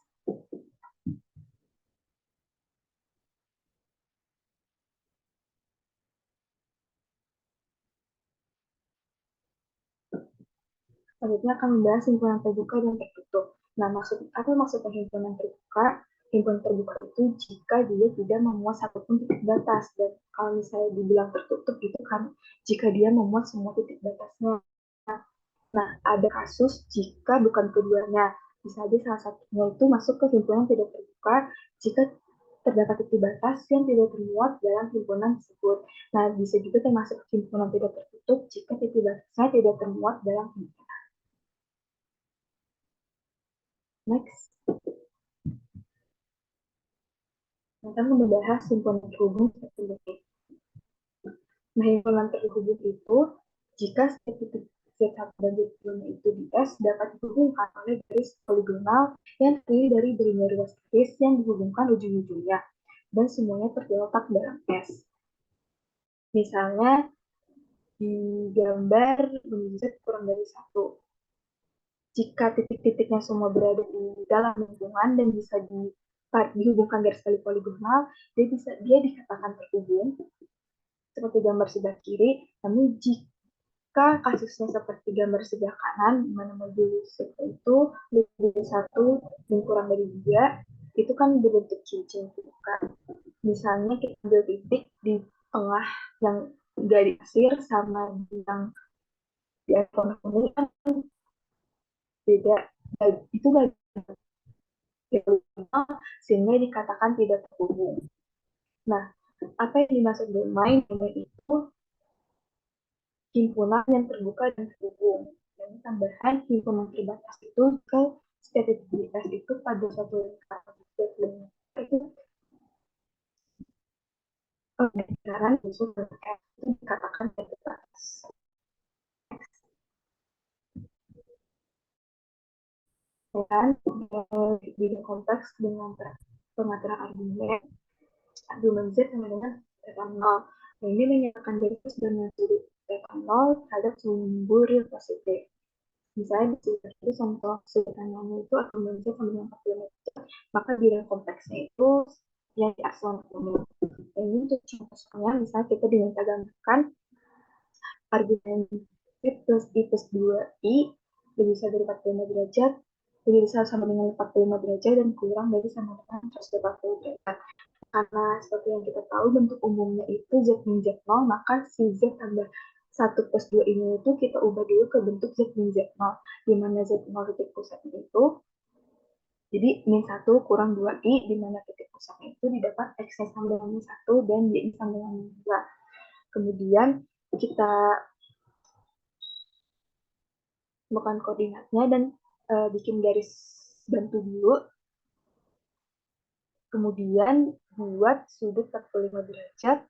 Selanjutnya akan membahas himpunan terbuka dan tertutup. Nah, apa maksudnya himpunan terbuka? Himpunan terbuka itu jika dia tidak memuat satupun titik batas. Dan kalau misalnya dibilang tertutup itu kan jika dia memuat semua titik batasnya. Nah, ada kasus jika bukan keduanya. Bisa aja salah satunya itu masuk ke himpunan tidak terbuka jika terdapat titik batas yang tidak termuat dalam himpunan tersebut. Nah, bisa juga termasuk himpunan tidak tertutup jika titik batasnya tidak termuat dalam himpunan. Next. Kita membahas himpunan terhubung seperti ini. Nah, himpunan terhubung itu jika titik Z1 dan Z2 itu di S dapat dihubungkan oleh garis poligonal yang terdiri dari berlian ruas garis yang dihubungkan ujung-ujungnya dan semuanya terletak dalam S. Misalnya di gambar Z kurang dari 1. Jika titik-titiknya semua berada di dalam lingkungan dan bisa dihubungkan garis poligonal, dia dikatakan terhubung seperti gambar sebelah kiri. Namun jika kasusnya seperti gambar sebelah kanan, di mana modul itu lebih dari 1 dan kurang dari 3, itu kan berbentuk cincin, kan? Misalnya kita ambil titik di tengah yang nggak diarsir sama yang di iPhone ini kan beda. Itu nggak sehingga dikatakan tidak terhubung. Nah, apa yang dimaksud domain? Domain itu himpunan yang terbuka dan terhubung. Dan tambahan himpunan terbatas itu ke statistikas itu pada suatu lingkaran itu pembicaraan khusus itu dikatakan terbatas. Dan di konteks dengan pengaturan argumen Z sama dengan theta 0. Nah, ini menyatakan garis dengan sudut theta 0 terhadap sumber real positif. Misalnya di sini contoh sederhananya itu argumen Z sama dengan 45 derajat, maka di dalam konteksnya itu yang di aksen kuning. Dan ini untuk contohnya, misalnya kita diminta gambarkan argumen Z plus I plus 2I lebih besar dari 45 derajat, lebih besar sama dengan 45 derajat, dan kurang dari sama dengan 180 derajat. Karena seperti yang kita tahu bentuk umumnya itu Z min Z0, maka si Z tambah 1 1 plus 2 ini itu kita ubah dulu ke bentuk Z min Z0, di mana Z0 titik pusatnya itu, jadi min 1 kurang 2i, di mana titik pusatnya itu didapat X-nya sama dengan min 1 dan Y-nya sama dengan min 2. Kemudian kita temukan koordinatnya dan bikin garis bantu dulu. Kemudian buat sudut 45 derajat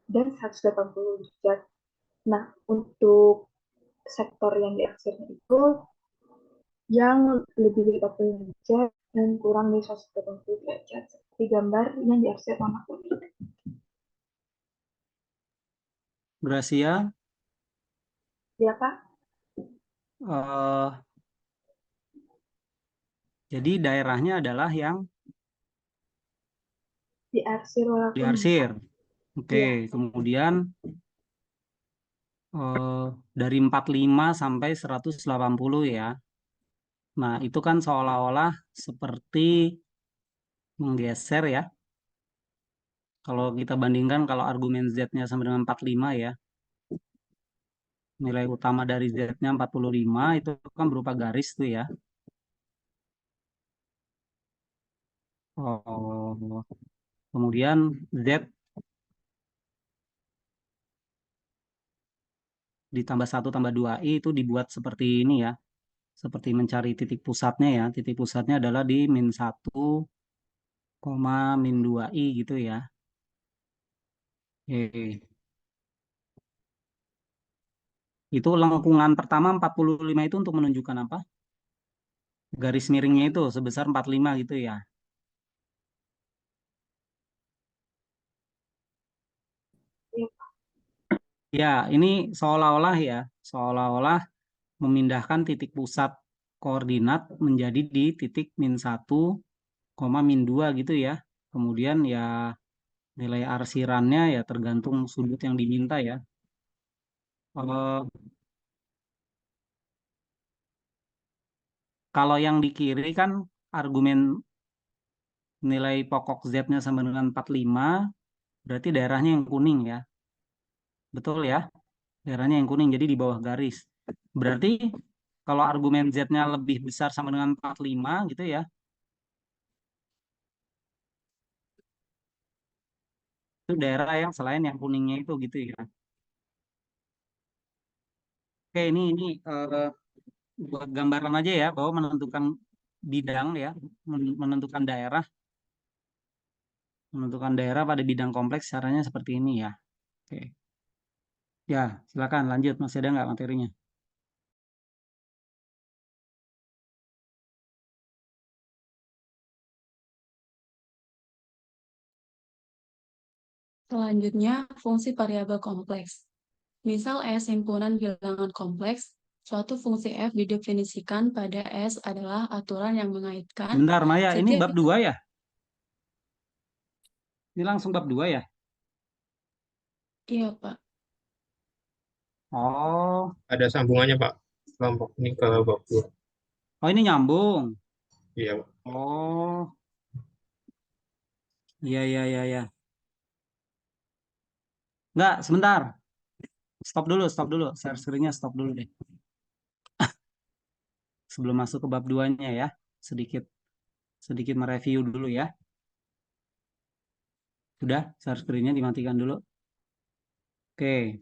dan 180 derajat. Nah, untuk sektor yang diaksirnya itu yang lebih dari 45 derajat dan kurang dari 180 derajat, seperti gambar yang diaksir warna kuning. Gracia, Ya, Pak? eh, jadi daerahnya adalah yang Diarsir warna kuning. diarsir. Oke, Iya. kemudian dari 45 sampai 180 ya. Nah, itu kan seolah-olah seperti menggeser ya. Kalau kita bandingkan kalau argumen Z-nya sama dengan 45 ya. Nilai utama dari Z-nya 45 itu kan berupa garis tuh ya. Oh, kemudian Z ditambah 1 tambah 2i itu dibuat seperti ini ya. Seperti mencari titik pusatnya ya. Titik pusatnya adalah di min 1, min 2i gitu ya. Oke. Itu lengkungan pertama 45 itu untuk menunjukkan apa? Garis miringnya itu sebesar 45 gitu ya. Iya. Ya, ini seolah-olah memindahkan titik pusat koordinat menjadi di titik min 1, min 2 gitu ya. Kemudian ya nilai arsirannya ya tergantung sudut yang diminta ya. Kalau yang di kiri kan argumen nilai pokok Z-nya sama dengan 45, berarti daerahnya yang kuning ya. Betul ya? Daerahnya yang kuning, jadi di bawah garis. Berarti kalau argumen Z-nya lebih besar sama dengan 45 gitu ya, itu daerah yang selain yang kuningnya itu gitu ya. Oke, ini buat gambaran aja ya, bahwa menentukan bidang ya, menentukan daerah pada bidang kompleks caranya seperti ini ya. Oke. Ya, silakan lanjut. Masih ada nggak materinya? Selanjutnya, fungsi variabel kompleks. Misal S himpunan bilangan kompleks, suatu fungsi f didefinisikan pada S adalah aturan yang mengaitkan Bentar, Maya, ini setiap bab 2 ya? Ini langsung bab 2 ya? Iya, Pak. Oh, Ada sambungannya, Pak. Kelompok ini ke bab 2. oh ini nyambung. Iya, Pak. Oh, iya, iya, iya, iya. Enggak, sebentar. Stop dulu. Share screen-nya stop dulu deh. Sebelum masuk ke bab 2-nya ya. Sedikit mereview dulu ya. Sudah, share screen-nya dimatikan dulu. Oke.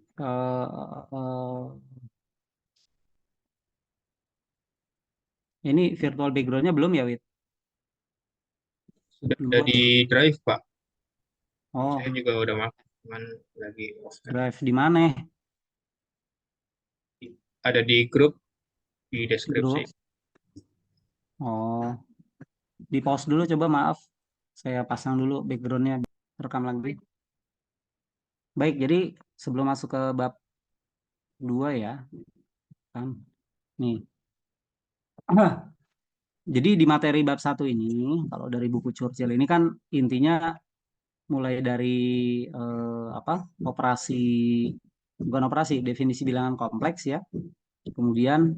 Ini virtual background-nya belum ya, Wit? Sudah Belum ada buat di ya? drive, Pak. Oh, Saya juga udah makan, cuman lagi offline. drive di mana? Ada di grup, di Di deskripsi. grup. Oh, di pause dulu coba, maaf. Saya pasang dulu background-nya, rekam lagi. Baik, jadi sebelum masuk ke bab 2 ya, kan? Nih. Jadi di materi bab 1 ini, kalau dari buku Churchill ini kan intinya mulai dari apa? Bukan operasi, definisi bilangan kompleks ya. Kemudian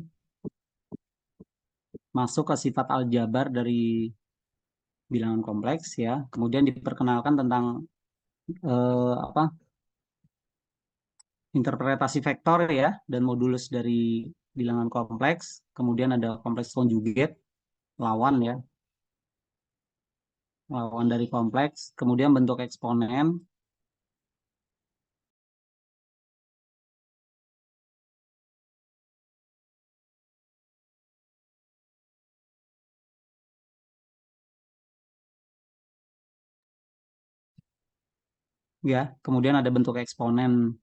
masuk ke sifat aljabar dari bilangan kompleks ya. Kemudian diperkenalkan tentang apa? interpretasi vektor ya, dan modulus dari bilangan kompleks, kemudian ada kompleks konjugat, lawan ya, lawan dari kompleks, kemudian bentuk eksponen, ya, kemudian ada bentuk eksponen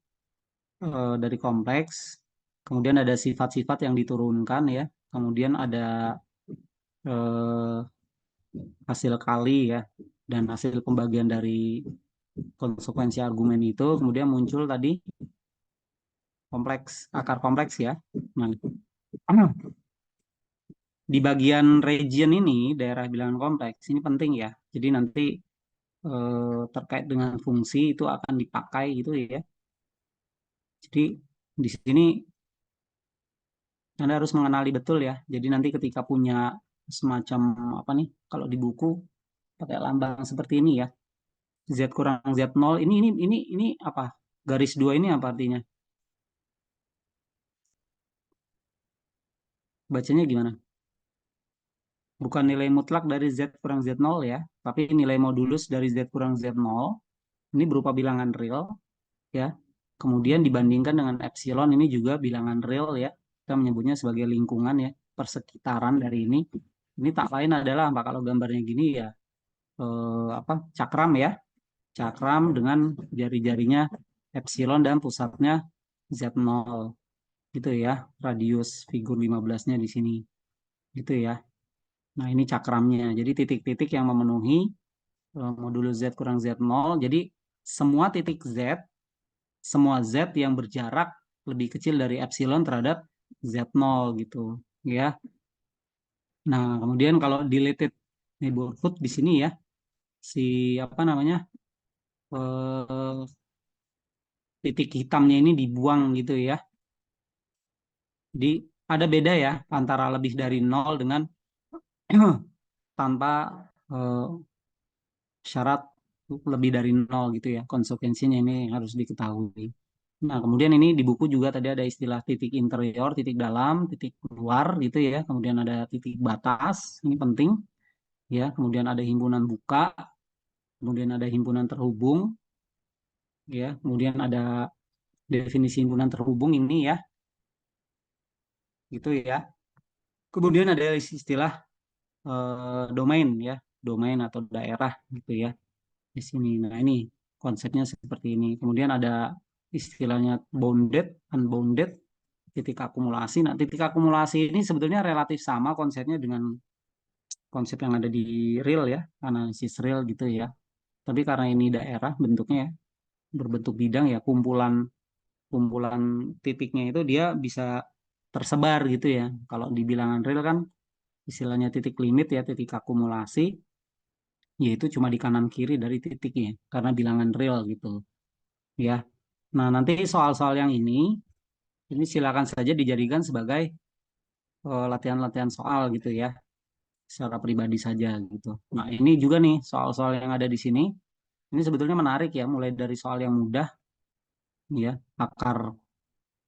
dari kompleks, kemudian ada sifat-sifat yang diturunkan ya, kemudian ada hasil kali ya, dan hasil pembagian dari konsekuensi argumen itu, kemudian muncul tadi kompleks, akar kompleks ya. Nah, di bagian region ini, daerah bilangan kompleks, ini penting ya. Jadi nanti terkait dengan fungsi itu akan dipakai gitu ya. Jadi di sini Anda harus mengenali betul ya. Jadi nanti ketika punya semacam apa nih, kalau di buku pakai lambang seperti ini ya. Z kurang Z0 ini apa? Garis 2 ini apa artinya? Bacanya gimana? Bukan nilai mutlak dari Z kurang Z0 ya, tapi nilai modulus dari Z kurang Z0. Ini berupa bilangan real ya. Kemudian dibandingkan dengan epsilon, ini juga bilangan real ya. Kita menyebutnya sebagai lingkungan ya, persekitaran dari ini. Ini tak lain adalah apa, kalau gambarnya gini ya, apa, cakram ya. Cakram dengan jari-jarinya epsilon dan pusatnya Z0 gitu ya. Radius figur 15-nya di sini gitu ya. Nah, ini cakramnya. Jadi titik-titik yang memenuhi modulus Z kurang Z0. Jadi semua titik Z, semua Z yang berjarak lebih kecil dari epsilon terhadap Z0 gitu ya. Nah, kemudian kalau dilated neighborhood di sini ya, si apa namanya, titik hitamnya ini dibuang gitu ya. Jadi ada beda ya antara lebih dari 0 dengan tanpa syarat lebih dari 0 gitu ya. Konsekuensinya ini harus diketahui. Nah, kemudian ini di buku juga tadi ada istilah titik interior, titik dalam, titik luar gitu ya. Kemudian ada titik batas, ini penting ya. Kemudian ada himpunan buka, kemudian ada himpunan terhubung ya. Kemudian ada definisi himpunan terhubung ini ya. Gitu ya. Kemudian ada istilah domain ya, domain atau daerah gitu ya di sini. Nah, ini konsepnya seperti ini. Kemudian ada istilahnya bounded, unbounded, titik akumulasi. Nah, titik akumulasi ini sebetulnya relatif sama konsepnya dengan konsep yang ada di real ya, analisis real gitu ya. Tapi karena ini daerah bentuknya ya, berbentuk bidang ya, kumpulan titiknya itu dia bisa tersebar gitu ya. Kalau di bilangan real kan istilahnya titik limit ya, titik akumulasi, yaitu cuma di kanan kiri dari titiknya karena bilangan real gitu ya. Nah, nanti soal-soal yang ini silakan saja dijadikan sebagai latihan-latihan soal gitu ya, secara pribadi saja gitu. Nah, ini juga nih soal-soal yang ada di sini. Ini sebetulnya menarik ya, mulai dari soal yang mudah ya, akar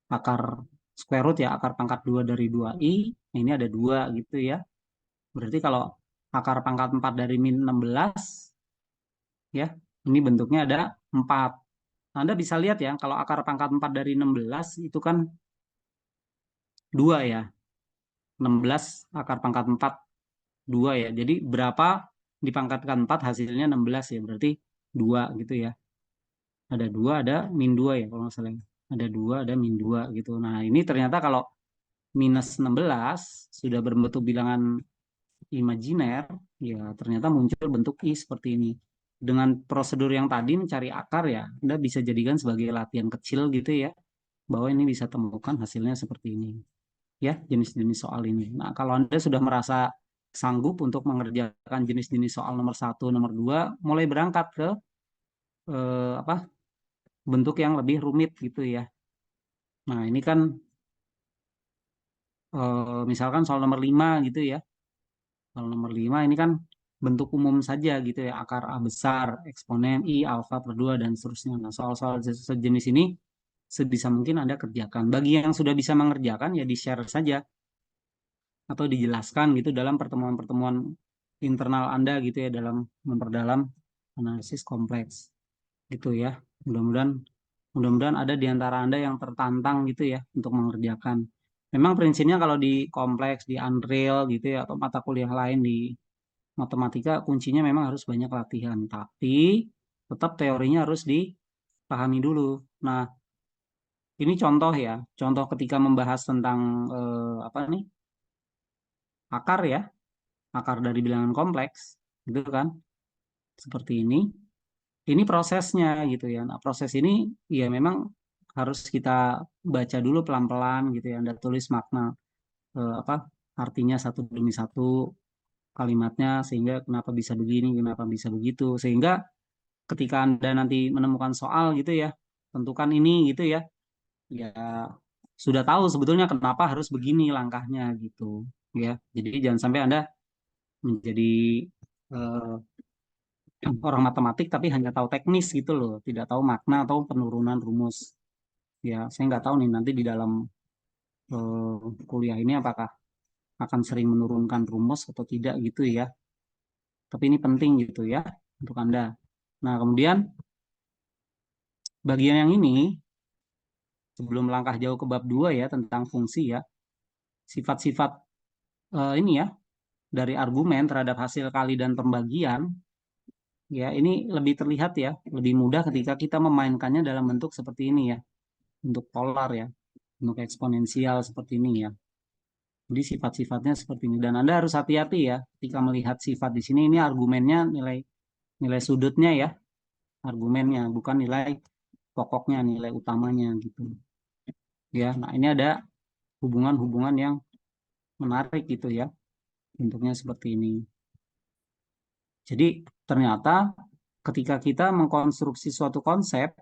akar square root ya, akar pangkat 2 dari 2i. Nah, ini ada 2 gitu ya. Berarti kalau akar pangkat 4 dari min 16 ya, ini bentuknya ada 4. Anda bisa lihat ya, kalau akar pangkat 4 dari 16 itu kan 2 ya. 16 akar pangkat 4, 2 ya. Jadi berapa dipangkatkan 4 hasilnya 16 ya. Berarti 2 gitu ya. Ada 2, ada min 2 ya kalau nggak salah. Ada 2, ada min 2 gitu. Nah, ini ternyata kalau minus 16 sudah berbentuk bilangan imajiner, ya ternyata muncul bentuk I seperti ini. Dengan prosedur yang tadi mencari akar ya, Anda bisa jadikan sebagai latihan kecil gitu ya, bahwa ini bisa temukan hasilnya seperti ini. Ya, jenis-jenis soal ini. Nah, kalau Anda sudah merasa sanggup untuk mengerjakan jenis-jenis soal nomor 1, nomor 2, mulai berangkat ke apa, bentuk yang lebih rumit gitu ya. Nah, ini kan misalkan soal nomor 5 gitu ya. Soal nomor 5 ini kan bentuk umum saja gitu ya, akar A besar, eksponen I, alfa per 2, dan seterusnya. Nah, soal-soal sejenis ini sebisa mungkin Anda kerjakan. Bagi yang sudah bisa mengerjakan ya di-share saja atau dijelaskan gitu dalam pertemuan-pertemuan internal Anda gitu ya dalam memperdalam analisis kompleks gitu ya. Mudah-mudahan ada di antara Anda yang tertantang gitu ya untuk mengerjakan. Memang prinsipnya kalau di kompleks, di Unreal gitu ya atau mata kuliah lain di matematika kuncinya memang harus banyak latihan, tapi tetap teorinya harus dipahami dulu. Nah, ini contoh ya, contoh ketika membahas tentang apa nih akar ya, akar dari bilangan kompleks, gitu kan, seperti ini. Ini prosesnya gitu ya. Nah, proses ini ya memang harus kita baca dulu pelan-pelan gitu ya. Anda tulis makna apa artinya satu demi satu kalimatnya sehingga kenapa bisa begini, kenapa bisa begitu. Sehingga ketika Anda nanti menemukan soal gitu ya, tentukan ini gitu ya. Ya sudah tahu sebetulnya kenapa harus begini langkahnya gitu ya. Jadi jangan sampai Anda menjadi eh, orang matematik tapi hanya tahu teknis gitu loh, tidak tahu makna atau penurunan rumus. Ya, saya nggak tahu nih nanti di dalam kuliah ini apakah akan sering menurunkan rumus atau tidak gitu ya. Tapi ini penting gitu ya untuk Anda. Nah, kemudian bagian yang ini sebelum langkah jauh ke bab 2 ya tentang fungsi ya. Sifat-sifat ini ya dari argumen terhadap hasil kali dan pembagian ya ini lebih terlihat ya, lebih mudah ketika kita memainkannya dalam bentuk seperti ini ya. Bentuk polar ya, bentuk eksponensial seperti ini ya. Jadi sifat-sifatnya seperti ini dan Anda harus hati-hati ya ketika melihat sifat di sini ini argumennya nilai sudutnya ya, argumennya bukan nilai pokoknya, nilai utamanya gitu. Ya, nah ini ada hubungan-hubungan yang menarik gitu ya. Bentuknya seperti ini. Jadi ternyata ketika kita mengkonstruksi suatu konsep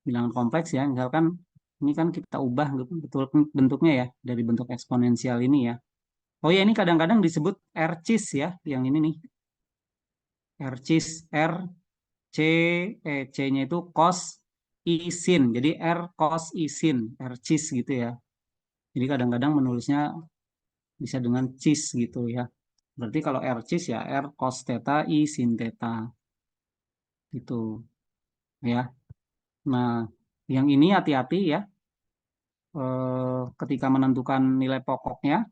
bilangan kompleks ya, misalkan ini kan kita ubah betul bentuknya ya dari bentuk eksponensial ini ya. Oh ya, ini kadang-kadang disebut RCIS ya, yang ini nih. RCIS, R, C, C-nya itu cos I sin. Jadi R cos I sin, RCIS gitu ya. Jadi kadang-kadang menulisnya bisa dengan cis gitu ya. Berarti kalau RCIS ya R cos theta I sin theta. Gitu ya. Nah, yang ini hati-hati ya. Ketika menentukan nilai pokoknya,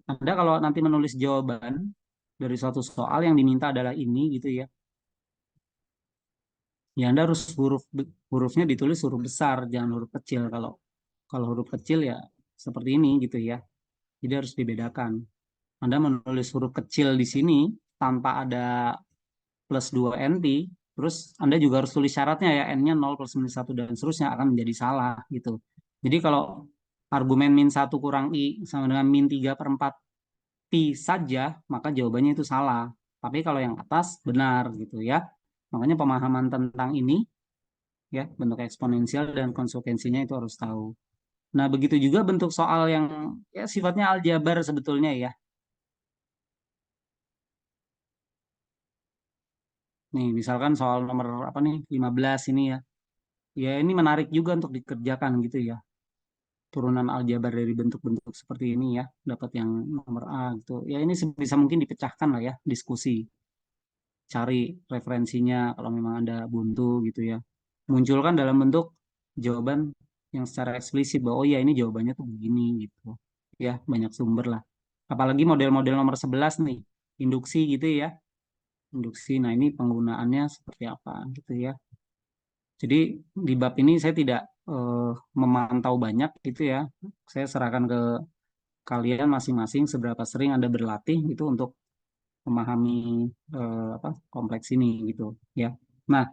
Anda kalau nanti menulis jawaban dari suatu soal yang diminta adalah ini gitu ya. Ya Anda harus hurufnya ditulis huruf besar, jangan huruf kecil. Kalau huruf kecil ya seperti ini gitu ya. Jadi harus dibedakan. Anda menulis huruf kecil di sini tanpa ada plus 2 NT, terus Anda juga harus tulis syaratnya ya, N-nya 0 plus minus 1 dan seterusnya akan menjadi salah gitu. Jadi kalau argumen min 1 kurang I sama dengan min 3 per 4 pi saja, maka jawabannya itu salah. Tapi kalau yang atas benar gitu ya. Makanya pemahaman tentang ini ya, bentuk eksponensial dan konsekuensinya itu harus tahu. Nah, begitu juga bentuk soal yang ya sifatnya aljabar sebetulnya ya. Nih, misalkan soal nomor apa nih 15 ini ya. Ya, ini menarik juga untuk dikerjakan gitu ya. Turunan aljabar dari bentuk-bentuk seperti ini ya, dapat yang nomor A gitu. Ya, ini sebisa mungkin dipecahkan lah ya, diskusi. Cari referensinya kalau memang Anda buntu gitu ya. Munculkan dalam bentuk jawaban yang secara eksplisit bahwa oh ya ini jawabannya tuh begini gitu. Ya, banyak sumber lah. Apalagi model-model nomor 11 nih, induksi gitu ya. Induksi. Nah, ini penggunaannya seperti apa gitu ya. Jadi di bab ini saya tidak memantau banyak gitu ya. Saya serahkan ke kalian masing-masing seberapa sering Anda berlatih itu untuk memahami apa kompleks ini gitu ya. Nah,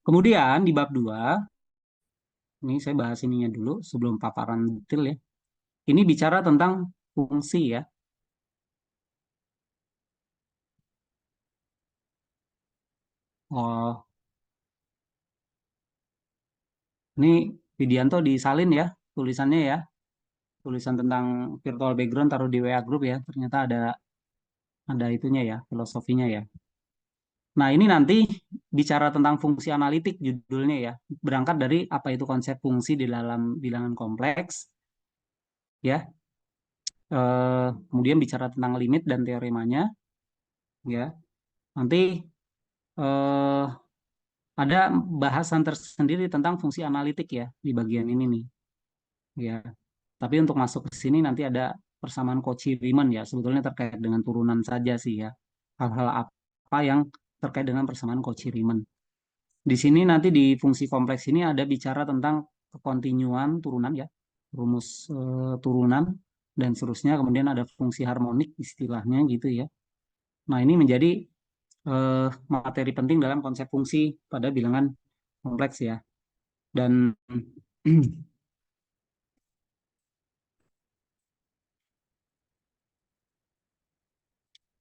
kemudian di bab 2 ini saya bahas ininya dulu sebelum paparan detail ya. Ini bicara tentang fungsi ya. Oh, ini Widianto disalin ya tulisannya ya. Tulisan tentang virtual background taruh di WA group ya. Ternyata ada itunya ya, filosofinya ya. Nah, ini nanti bicara tentang fungsi analitik judulnya ya. Berangkat dari apa itu konsep fungsi di dalam bilangan kompleks, ya. Kemudian bicara tentang limit dan teoremanya, ya. Nanti eh, ada bahasan tersendiri tentang fungsi analitik ya di bagian ini nih, ya. Tapi untuk masuk ke sini nanti ada persamaan Cauchy-Riemann ya. Sebetulnya terkait dengan turunan saja sih ya. Hal-hal apa yang terkait dengan persamaan Cauchy-Riemann. Di sini nanti di fungsi kompleks ini ada bicara tentang kekontinuan turunan ya, rumus turunan dan seterusnya. Kemudian ada fungsi harmonik istilahnya gitu ya. Nah, ini menjadi materi penting dalam konsep fungsi pada bilangan kompleks ya. Dan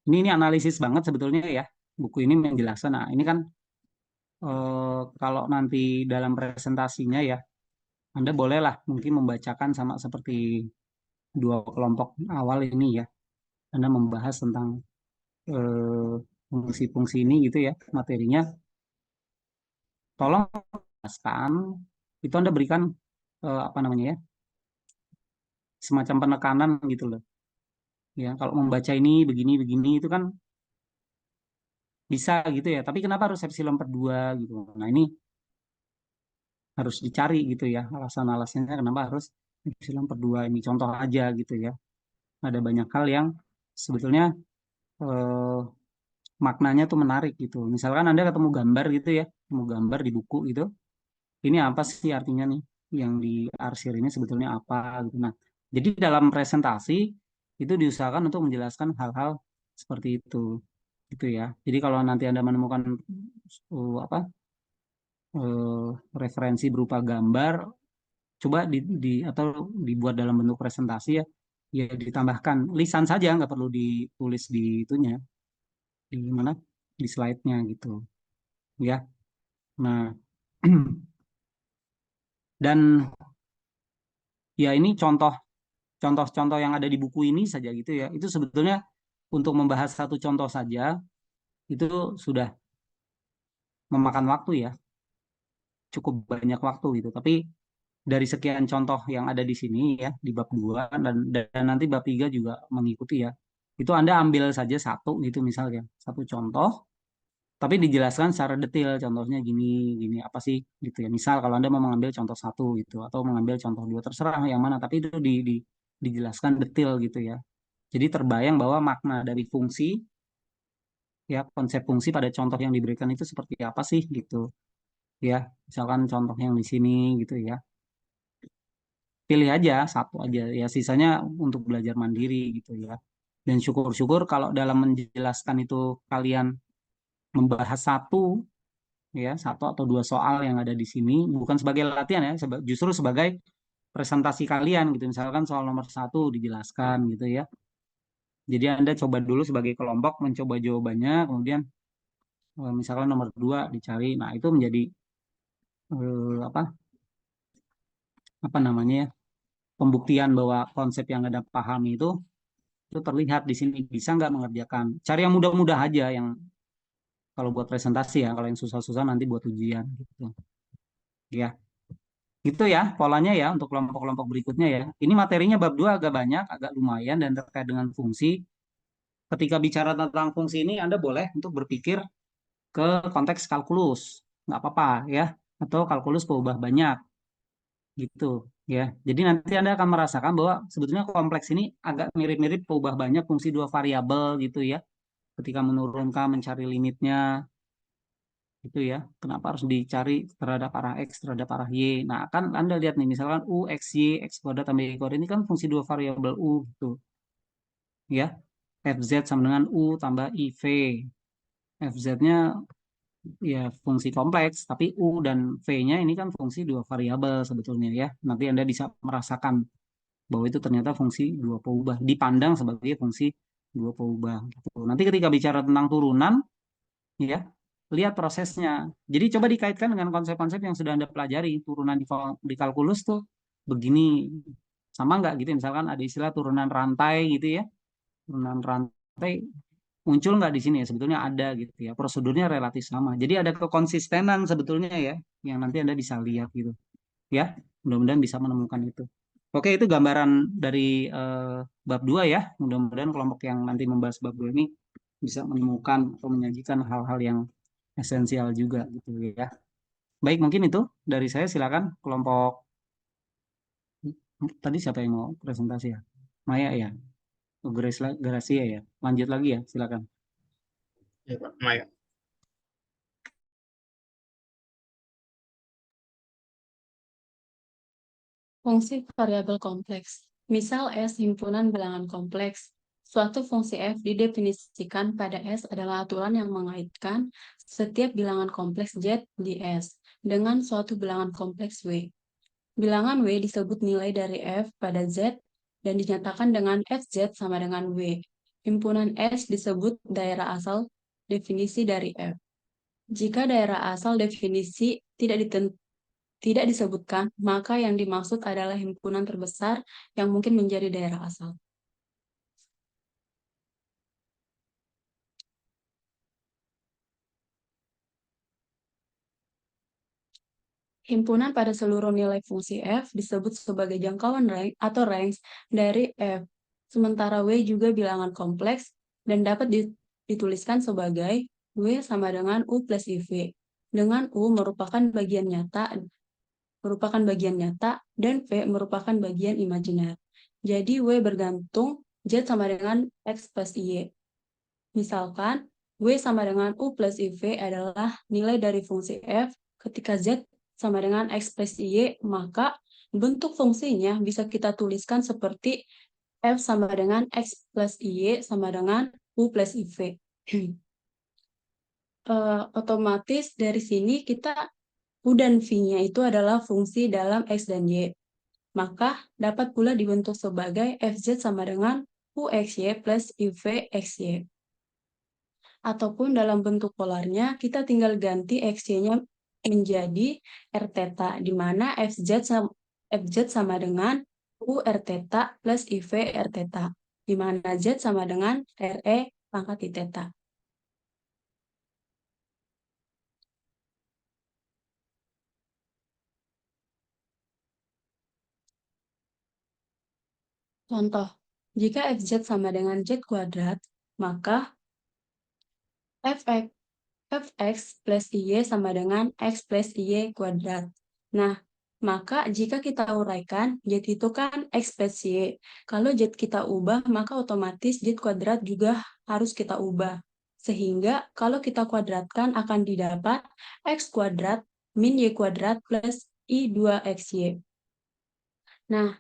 ini analisis banget sebetulnya ya. Buku ini menjelaskan. Nah, ini kan kalau nanti dalam presentasinya ya, Anda bolehlah mungkin membacakan sama seperti dua kelompok awal ini ya. Anda membahas tentang fungsi-fungsi ini gitu ya, materinya. Tolong jelaskan, itu Anda berikan apa namanya ya, semacam penekanan gitu loh. Ya, kalau membaca ini begini itu kan bisa gitu ya. Tapi kenapa harus epsilon per 2 gitu. Nah, ini harus dicari gitu ya, alasan-alasannya kenapa harus epsilon per 2 ini. Contoh aja gitu ya. Ada banyak hal yang sebetulnya maknanya tuh menarik gitu. Misalkan Anda ketemu gambar gitu ya, ketemu gambar di buku gitu. Ini apa sih artinya nih? Yang diarsir ini sebetulnya apa gitu. Nah, jadi dalam presentasi itu diusahakan untuk menjelaskan hal-hal seperti itu. Gitu ya. Jadi kalau nanti Anda menemukan apa referensi berupa gambar, coba atau dibuat dalam bentuk presentasi ya, ya ditambahkan lisan saja, nggak perlu ditulis di itunya, di mana di slide-nya gitu, ya. Nah, dan ya ini contoh-contoh yang ada di buku ini saja gitu ya. Itu sebetulnya untuk membahas satu contoh saja itu sudah memakan waktu ya, cukup banyak waktu gitu. Tapi dari sekian contoh yang ada di sini ya di bab 2 dan nanti bab 3 juga mengikuti ya. Itu Anda ambil saja satu gitu misalnya, satu contoh tapi dijelaskan secara detail contohnya gini gini apa sih gitu ya. Misal kalau Anda mau mengambil contoh satu gitu atau mengambil contoh dua terserah yang mana tapi itu dijelaskan detail gitu ya. Jadi terbayang bahwa makna dari fungsi ya konsep fungsi pada contoh yang diberikan itu seperti apa sih gitu ya. Misalkan contoh yang di sini gitu ya. Pilih aja satu aja ya sisanya untuk belajar mandiri gitu ya. Dan syukur-syukur kalau dalam menjelaskan itu kalian membahas satu atau dua soal yang ada di sini bukan sebagai latihan ya, justru sebagai presentasi kalian gitu. Misalkan soal nomor 1 dijelaskan gitu ya. Jadi Anda coba dulu sebagai kelompok mencoba jawabannya, kemudian misalkan nomor 2 dicari. Nah, itu menjadi apa namanya ya, pembuktian bahwa konsep yang Anda pahami itu terlihat di sini. Bisa nggak mengerjakan. Cari yang mudah-mudah aja yang kalau buat presentasi ya, kalau yang susah-susah nanti buat ujian gitu. Ya. Gitu ya polanya ya untuk kelompok-kelompok berikutnya ya. Ini materinya bab 2 agak banyak, agak lumayan dan terkait dengan fungsi. Ketika bicara tentang fungsi ini Anda boleh untuk berpikir ke konteks kalkulus. Nggak apa-apa ya. Atau kalkulus peubah banyak gitu ya. Jadi nanti Anda akan merasakan bahwa sebetulnya kompleks ini agak mirip-mirip peubah banyak fungsi dua variabel gitu ya. Ketika menurunkan mencari limitnya itu ya. Kenapa harus dicari terhadap arah X, terhadap arah Y. Nah, kan Anda lihat nih, misalkan U, X, Y, X kuadrat tambah Y kuadrat ini kan fungsi dua variabel U gitu. Ya, FZ sama dengan U tambah IV. FZ-nya ya fungsi kompleks, tapi U dan V-nya ini kan fungsi dua variabel sebetulnya ya. Nanti Anda bisa merasakan bahwa itu ternyata fungsi dua peubah. Dipandang sebagai fungsi dua peubah. Gitu. Nanti ketika bicara tentang turunan, ya lihat prosesnya. Jadi coba dikaitkan dengan konsep-konsep yang sudah Anda pelajari. Turunan di kalkulus tuh begini. Sama nggak gitu? Misalkan ada istilah turunan rantai gitu ya. Turunan rantai muncul nggak di sini ya? Sebetulnya ada gitu ya. Prosedurnya relatif sama. Jadi ada kekonsistenan sebetulnya ya, yang nanti Anda bisa lihat gitu. Ya, mudah-mudahan bisa menemukan itu. Oke, itu gambaran dari bab 2 ya. Mudah-mudahan kelompok yang nanti membahas bab 2 ini bisa menemukan atau menyajikan hal-hal yang esensial juga gitu ya. Baik, mungkin itu dari saya. Silakan kelompok tadi siapa yang mau presentasi ya? Maya ya? Oh, Gracia ya? Lanjut lagi ya, silakan. Ya, Pak Maya. Fungsi variabel kompleks. Misal S himpunan bilangan kompleks. Suatu fungsi f didefinisikan pada S adalah aturan yang mengaitkan setiap bilangan kompleks Z di S dengan suatu bilangan kompleks W. Bilangan W disebut nilai dari F pada Z dan dinyatakan dengan Fz sama dengan W. Himpunan S disebut daerah asal definisi dari F. Jika daerah asal definisi tidak disebutkan, maka yang dimaksud adalah himpunan terbesar yang mungkin menjadi daerah asal. Himpunan pada seluruh nilai fungsi f disebut sebagai jangkauan range atau range dari f. Sementara W juga bilangan kompleks dan dapat dituliskan sebagai W sama dengan U plus IV. Dengan U merupakan bagian nyata dan V merupakan bagian imajiner. Jadi W bergantung Z sama dengan X plus Y. Misalkan, W sama dengan U plus IV adalah nilai dari fungsi F ketika Z sama dengan X plus Y, maka bentuk fungsinya bisa kita tuliskan seperti F sama dengan X plus Y sama dengan U plus IV. Otomatis dari sini kita U dan V-nya itu adalah fungsi dalam X dan Y. Maka dapat pula dibentuk sebagai Fz sama dengan UXY plus UVXY. Ataupun dalam bentuk polarnya, kita tinggal ganti XY-nya menjadi R theta, di mana FZ sama dengan U R theta plus IV R theta, di mana Z sama dengan RE pangkat I theta. Contoh, jika FZ sama dengan Z kuadrat, maka Fx plus Y sama dengan X plus Y kuadrat. Nah, maka jika kita uraikan, Z itu kan X plus Y. Kalau Z kita ubah, maka otomatis Z kuadrat juga harus kita ubah. Sehingga kalau kita kuadratkan akan didapat X kuadrat min Y kuadrat plus I2XY. Nah,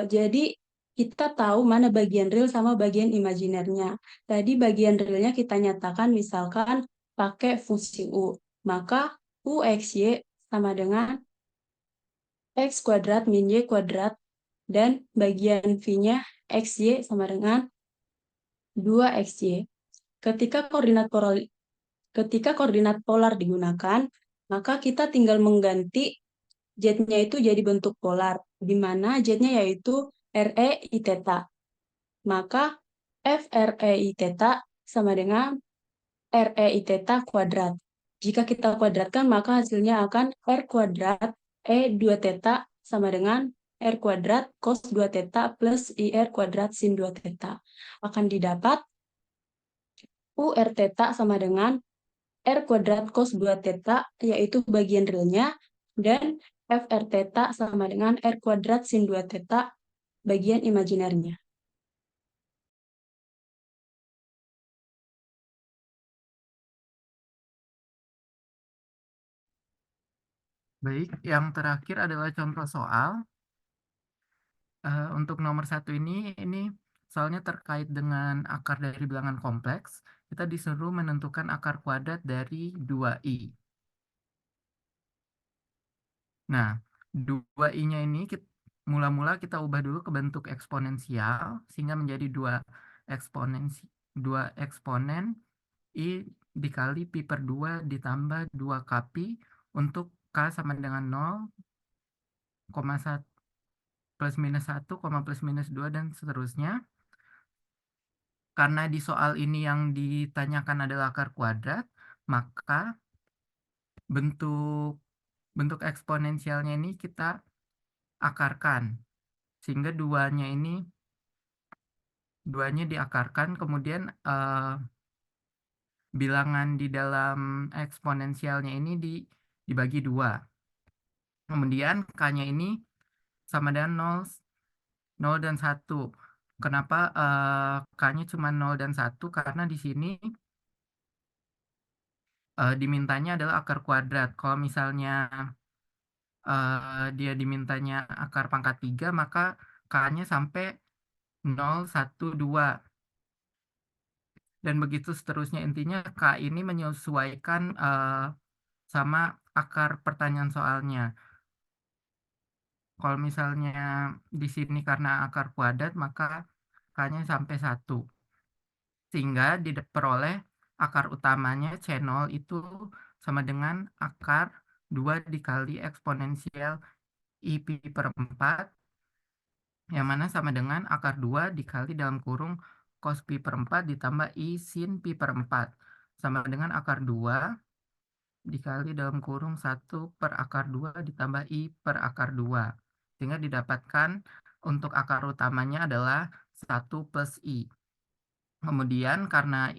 jadi kita tahu mana bagian real sama bagian imajinernya. Tadi bagian realnya kita nyatakan misalkan pakai fungsi U. Maka UXY sama dengan X kuadrat min Y kuadrat dan bagian V-nya XY sama dengan 2XY. Ketika koordinat polar digunakan, maka kita tinggal mengganti Z-nya itu jadi bentuk polar, di mana Z-nya yaitu RE I theta. Maka FRE I theta sama dengan RE I theta kuadrat. Jika kita kuadratkan, maka hasilnya akan R kuadrat E 2 theta sama dengan R kuadrat cos 2 theta plus IR kuadrat sin 2 theta. Akan didapat UR theta sama dengan R kuadrat cos 2 theta, yaitu bagian realnya, dan FR theta sama dengan R kuadrat sin 2 theta, bagian imajinernya. Baik, yang terakhir adalah contoh soal. Untuk nomor 1 ini soalnya terkait dengan akar dari bilangan kompleks. Kita disuruh menentukan akar kuadrat dari 2i. Nah, 2i-nya ini mula-mula kita ubah dulu ke bentuk eksponensial sehingga menjadi 2 eksponen i dikali pi per 2 ditambah 2 kp untuk k sama dengan 0, 1 plus minus 1, plus minus 2 dan seterusnya. karena di soal ini yang ditanyakan adalah akar kuadrat, maka bentuk eksponensialnya ini kita akarkan, sehingga duanya diakarkan, kemudian bilangan di dalam eksponensialnya ini dibagi 2. Kemudian K-nya ini sama dengan 0 dan 1. Kenapa K-nya cuma 0 dan 1? Karena di sini dimintanya adalah akar kuadrat. Kalau misalnya dia dimintanya akar pangkat 3, maka K-nya sampai 0, 1, 2. Dan begitu seterusnya. Intinya K ini menyesuaikan sama akar pertanyaan soalnya. Kalau misalnya di sini karena akar kuadrat, maka K-nya sampai 1. Sehingga diperoleh akar utamanya C0 itu sama dengan akar 2 dikali eksponensial I pi per 4, yang mana sama dengan akar 2 dikali dalam kurung cos pi per 4 ditambah I sin pi per 4. Sama dengan akar 2 dikali dalam kurung 1 per akar 2 ditambah I per akar 2. Sehingga didapatkan untuk akar utamanya adalah 1 plus I. Kemudian karena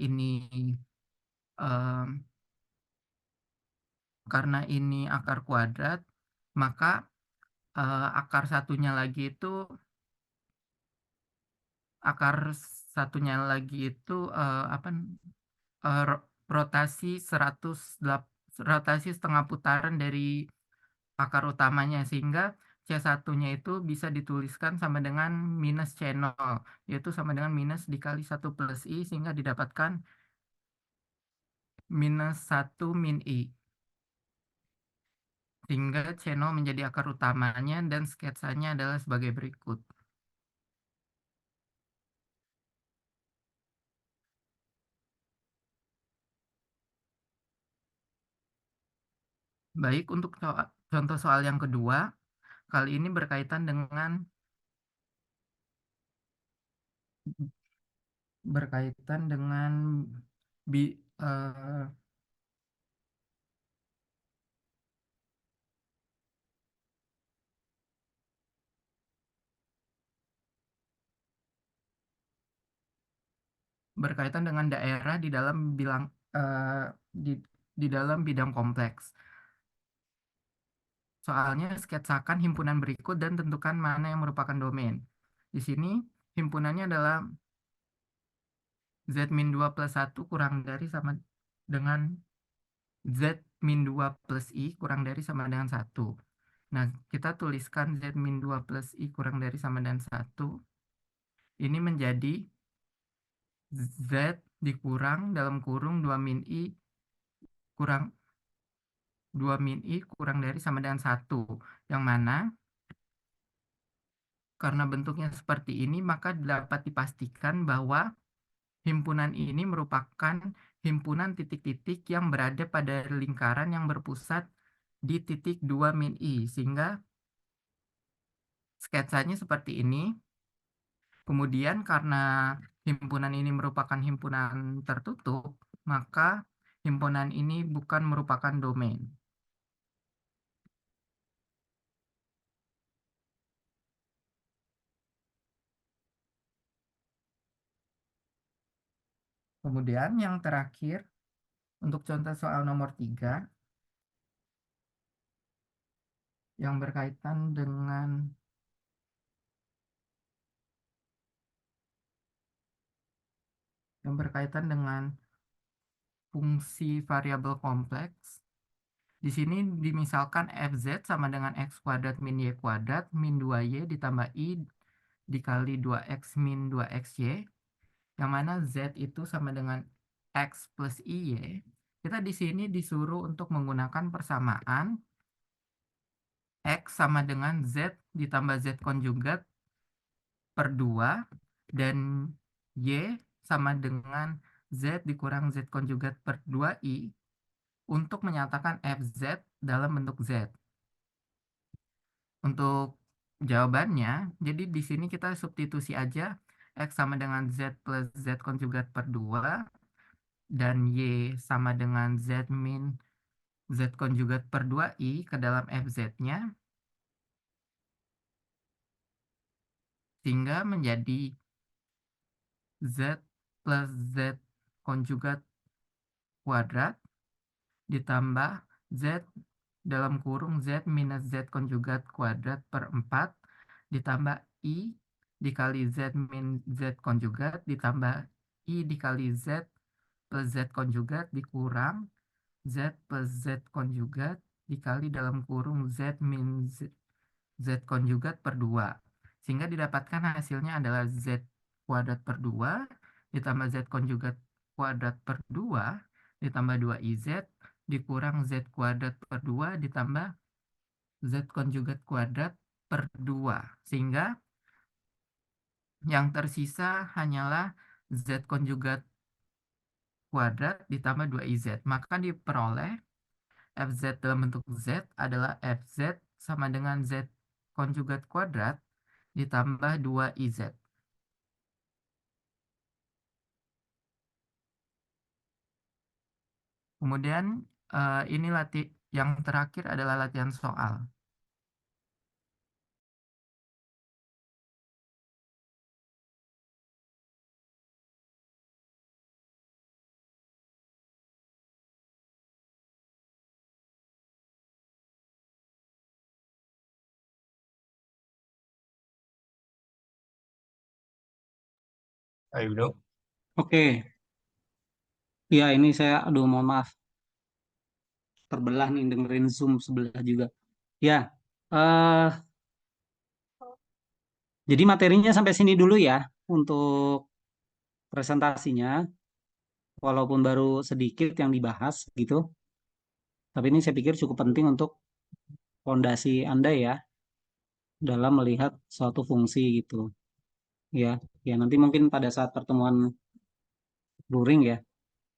ini akar kuadrat, maka akar satunya lagi itu rotasi setengah putaran dari akar utamanya, sehingga C1-nya itu bisa dituliskan sama dengan minus C0, yaitu sama dengan minus dikali 1 plus I, sehingga didapatkan minus 1 min I. Sehingga C0 menjadi akar utamanya dan sketsanya adalah sebagai berikut. Baik, untuk contoh soal yang kedua, kali ini berkaitan dengan daerah di dalam di dalam bidang kompleks. Soalnya sketsakan himpunan berikut dan tentukan mana yang merupakan domain. Di sini himpunannya adalah Z min 2 plus 1 kurang dari sama dengan Z min 2 plus I kurang dari sama dengan 1. Nah, kita tuliskan Z min 2 plus I kurang dari sama dengan 1. Ini menjadi Z dikurang dalam kurung 2 min I kurang 2 min I kurang dari sama dengan 1. Yang mana karena bentuknya seperti ini, maka dapat dipastikan bahwa himpunan ini merupakan himpunan titik-titik yang berada pada lingkaran yang berpusat di titik 2 min I. Sehingga sketsanya seperti ini. Kemudian karena himpunan ini merupakan himpunan tertutup, maka himpunan ini bukan merupakan domain. Kemudian yang terakhir, untuk contoh soal nomor 3, yang berkaitan dengan fungsi variabel kompleks. Di sini dimisalkan fz sama dengan x kuadrat min y kuadrat min 2y ditambah i dikali 2x min 2xy, yang mana z itu sama dengan x plus iy. Kita di sini disuruh untuk menggunakan persamaan x sama dengan z ditambah z konjugat per 2 dan y sama dengan z dikurang z konjugat per 2i untuk menyatakan fz dalam bentuk z. Untuk jawabannya, jadi di sini kita substitusi aja X sama dengan Z plus Z konjugat per 2, dan Y sama dengan Z min Z konjugat per 2I ke dalam FZ-nya, sehingga menjadi Z plus Z konjugat kuadrat ditambah Z dalam kurung Z minus Z konjugat kuadrat per 4 ditambah I dikali Z min Z konjugat ditambah I dikali Z plus Z konjugat dikurang Z plus Z konjugat dikali dalam kurung Z min Z konjugat per 2. Sehingga didapatkan hasilnya adalah Z kuadrat per 2 ditambah Z konjugat kuadrat per 2 ditambah 2IZ dikurang Z kuadrat per 2 ditambah Z konjugat kuadrat per 2. Sehingga yang tersisa hanyalah Z konjugat kuadrat ditambah 2IZ. Maka diperoleh FZ dalam bentuk Z adalah FZ sama dengan Z konjugat kuadrat ditambah 2IZ. Kemudian ini yang terakhir adalah latihan soal. Ayo dong. Oke. Ya, ini saya, aduh mohon maaf. Terbelah nih dengerin Zoom sebelah juga. Ya, jadi materinya sampai sini dulu ya untuk presentasinya. Walaupun baru sedikit yang dibahas gitu. Tapi ini saya pikir cukup penting untuk fondasi Anda ya dalam melihat suatu fungsi gitu. Ya, ya nanti mungkin pada saat pertemuan luring ya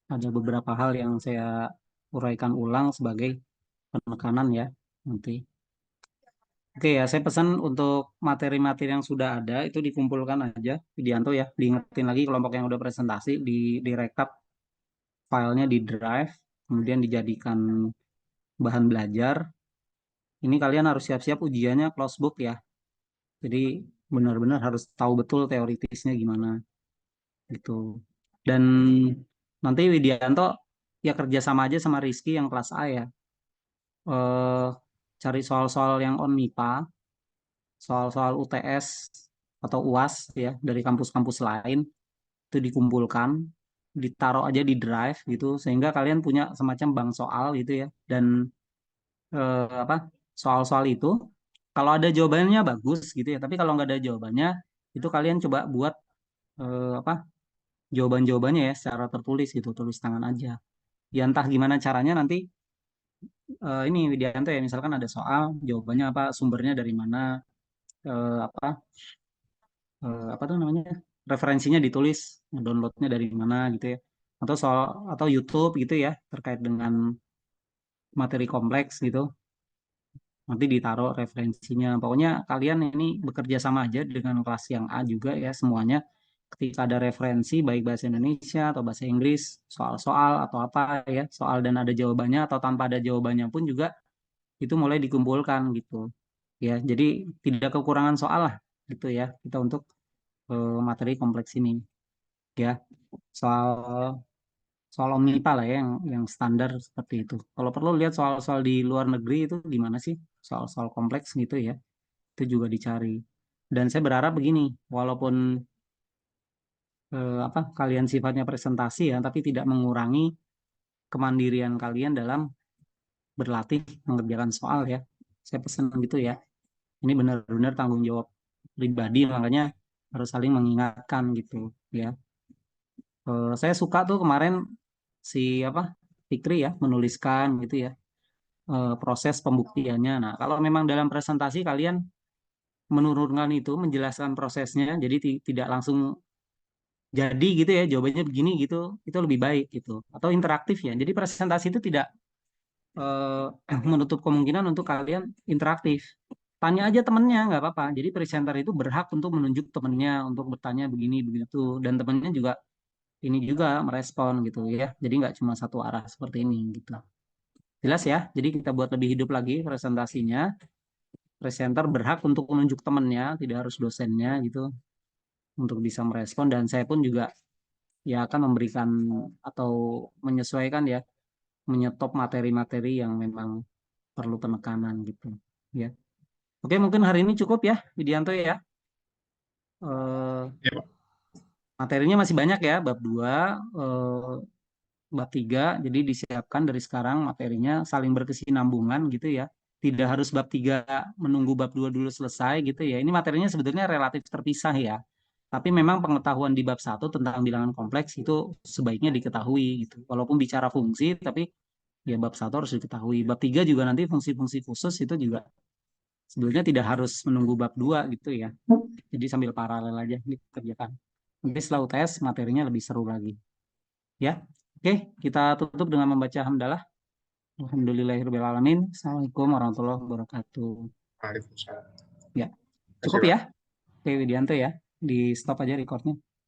ada beberapa hal yang saya uraikan ulang sebagai penekanan ya nanti. Oke ya, saya pesan untuk materi-materi yang sudah ada itu dikumpulkan aja, Widianto ya, diingetin lagi kelompok yang udah presentasi, direkap filenya di drive, kemudian dijadikan bahan belajar. Ini kalian harus siap-siap ujiannya close book ya. Jadi benar-benar harus tahu betul teoritisnya gimana gitu. Dan nanti Widianto ya kerja sama aja sama Rizky yang kelas A ya. Cari soal-soal yang on MIPA, soal-soal UTS atau UAS ya dari kampus-kampus lain itu dikumpulkan, ditaruh aja di drive gitu sehingga kalian punya semacam bank soal gitu ya. Dan soal-soal itu kalau ada jawabannya bagus gitu ya, tapi kalau nggak ada jawabannya itu kalian coba buat jawaban-jawabannya ya secara tertulis gitu, tulis tangan aja ya, entah gimana caranya nanti ini Widianto ya, misalkan ada soal jawabannya apa, sumbernya dari mana, apa tuh namanya, referensinya ditulis, downloadnya dari mana gitu ya, atau soal atau YouTube gitu ya terkait dengan materi kompleks gitu, nanti ditaruh referensinya. Pokoknya kalian ini bekerja sama aja dengan kelas yang A juga ya semuanya. Ketika ada referensi baik bahasa Indonesia atau bahasa Inggris, soal-soal atau apa ya, soal dan ada jawabannya atau tanpa ada jawabannya pun juga itu mulai dikumpulkan gitu. Ya, jadi tidak kekurangan soal lah gitu ya kita untuk materi kompleks ini. Ya. Soal OMNIPA lah ya yang standar seperti itu. Kalau perlu lihat soal-soal di luar negeri itu gimana sih, soal-soal kompleks gitu ya, itu juga dicari. Dan saya berharap begini, walaupun kalian sifatnya presentasi ya, tapi tidak mengurangi kemandirian kalian dalam berlatih mengerjakan soal ya. Saya pesan gitu ya. Ini benar-benar tanggung jawab pribadi, makanya harus saling mengingatkan gitu ya. Saya suka tuh kemarin si Fikri ya menuliskan gitu ya proses pembuktiannya. Nah, kalau memang dalam presentasi kalian menurunkan itu, menjelaskan prosesnya, jadi tidak langsung jadi gitu ya jawabannya begini gitu, itu lebih baik gitu. Atau interaktif ya. Jadi presentasi itu tidak menutup kemungkinan untuk kalian interaktif. tanya aja temennya, nggak apa-apa. Jadi presenter itu berhak untuk menunjuk temennya untuk bertanya begini begitu, dan temennya juga ini juga merespon gitu ya. Jadi nggak cuma satu arah seperti ini gitu. Jelas ya? Jadi kita buat lebih hidup lagi presentasinya. Presenter berhak untuk menunjuk temennya, tidak harus dosennya gitu, untuk bisa merespon. Dan saya pun juga ya akan memberikan atau menyesuaikan ya, menyetop materi-materi yang memang perlu penekanan gitu ya. Oke, mungkin hari ini cukup ya, Widianto ya. Ya, Pak. Materinya masih banyak ya, bab 2, bab 3, jadi disiapkan dari sekarang materinya saling berkesinambungan gitu ya. Tidak harus bab 3 menunggu bab 2 dulu selesai gitu ya. Ini materinya sebetulnya relatif terpisah ya. Tapi memang pengetahuan di bab 1 tentang bilangan kompleks itu sebaiknya diketahui gitu. Walaupun bicara fungsi, tapi ya bab 1 harus diketahui. Bab 3 juga nanti fungsi-fungsi khusus itu juga sebetulnya tidak harus menunggu bab 2 gitu ya. Jadi sambil paralel aja dikerjakan. Nanti setelah UTS materinya lebih seru lagi. Ya. Oke, kita tutup dengan membaca hamdalah. Alhamdulillahirrahmanirrahim. Assalamualaikum warahmatullahi wabarakatuh. Waalaikumsalam. Ya, cukup ya. Oke, Widianto ya. Di stop aja recordnya.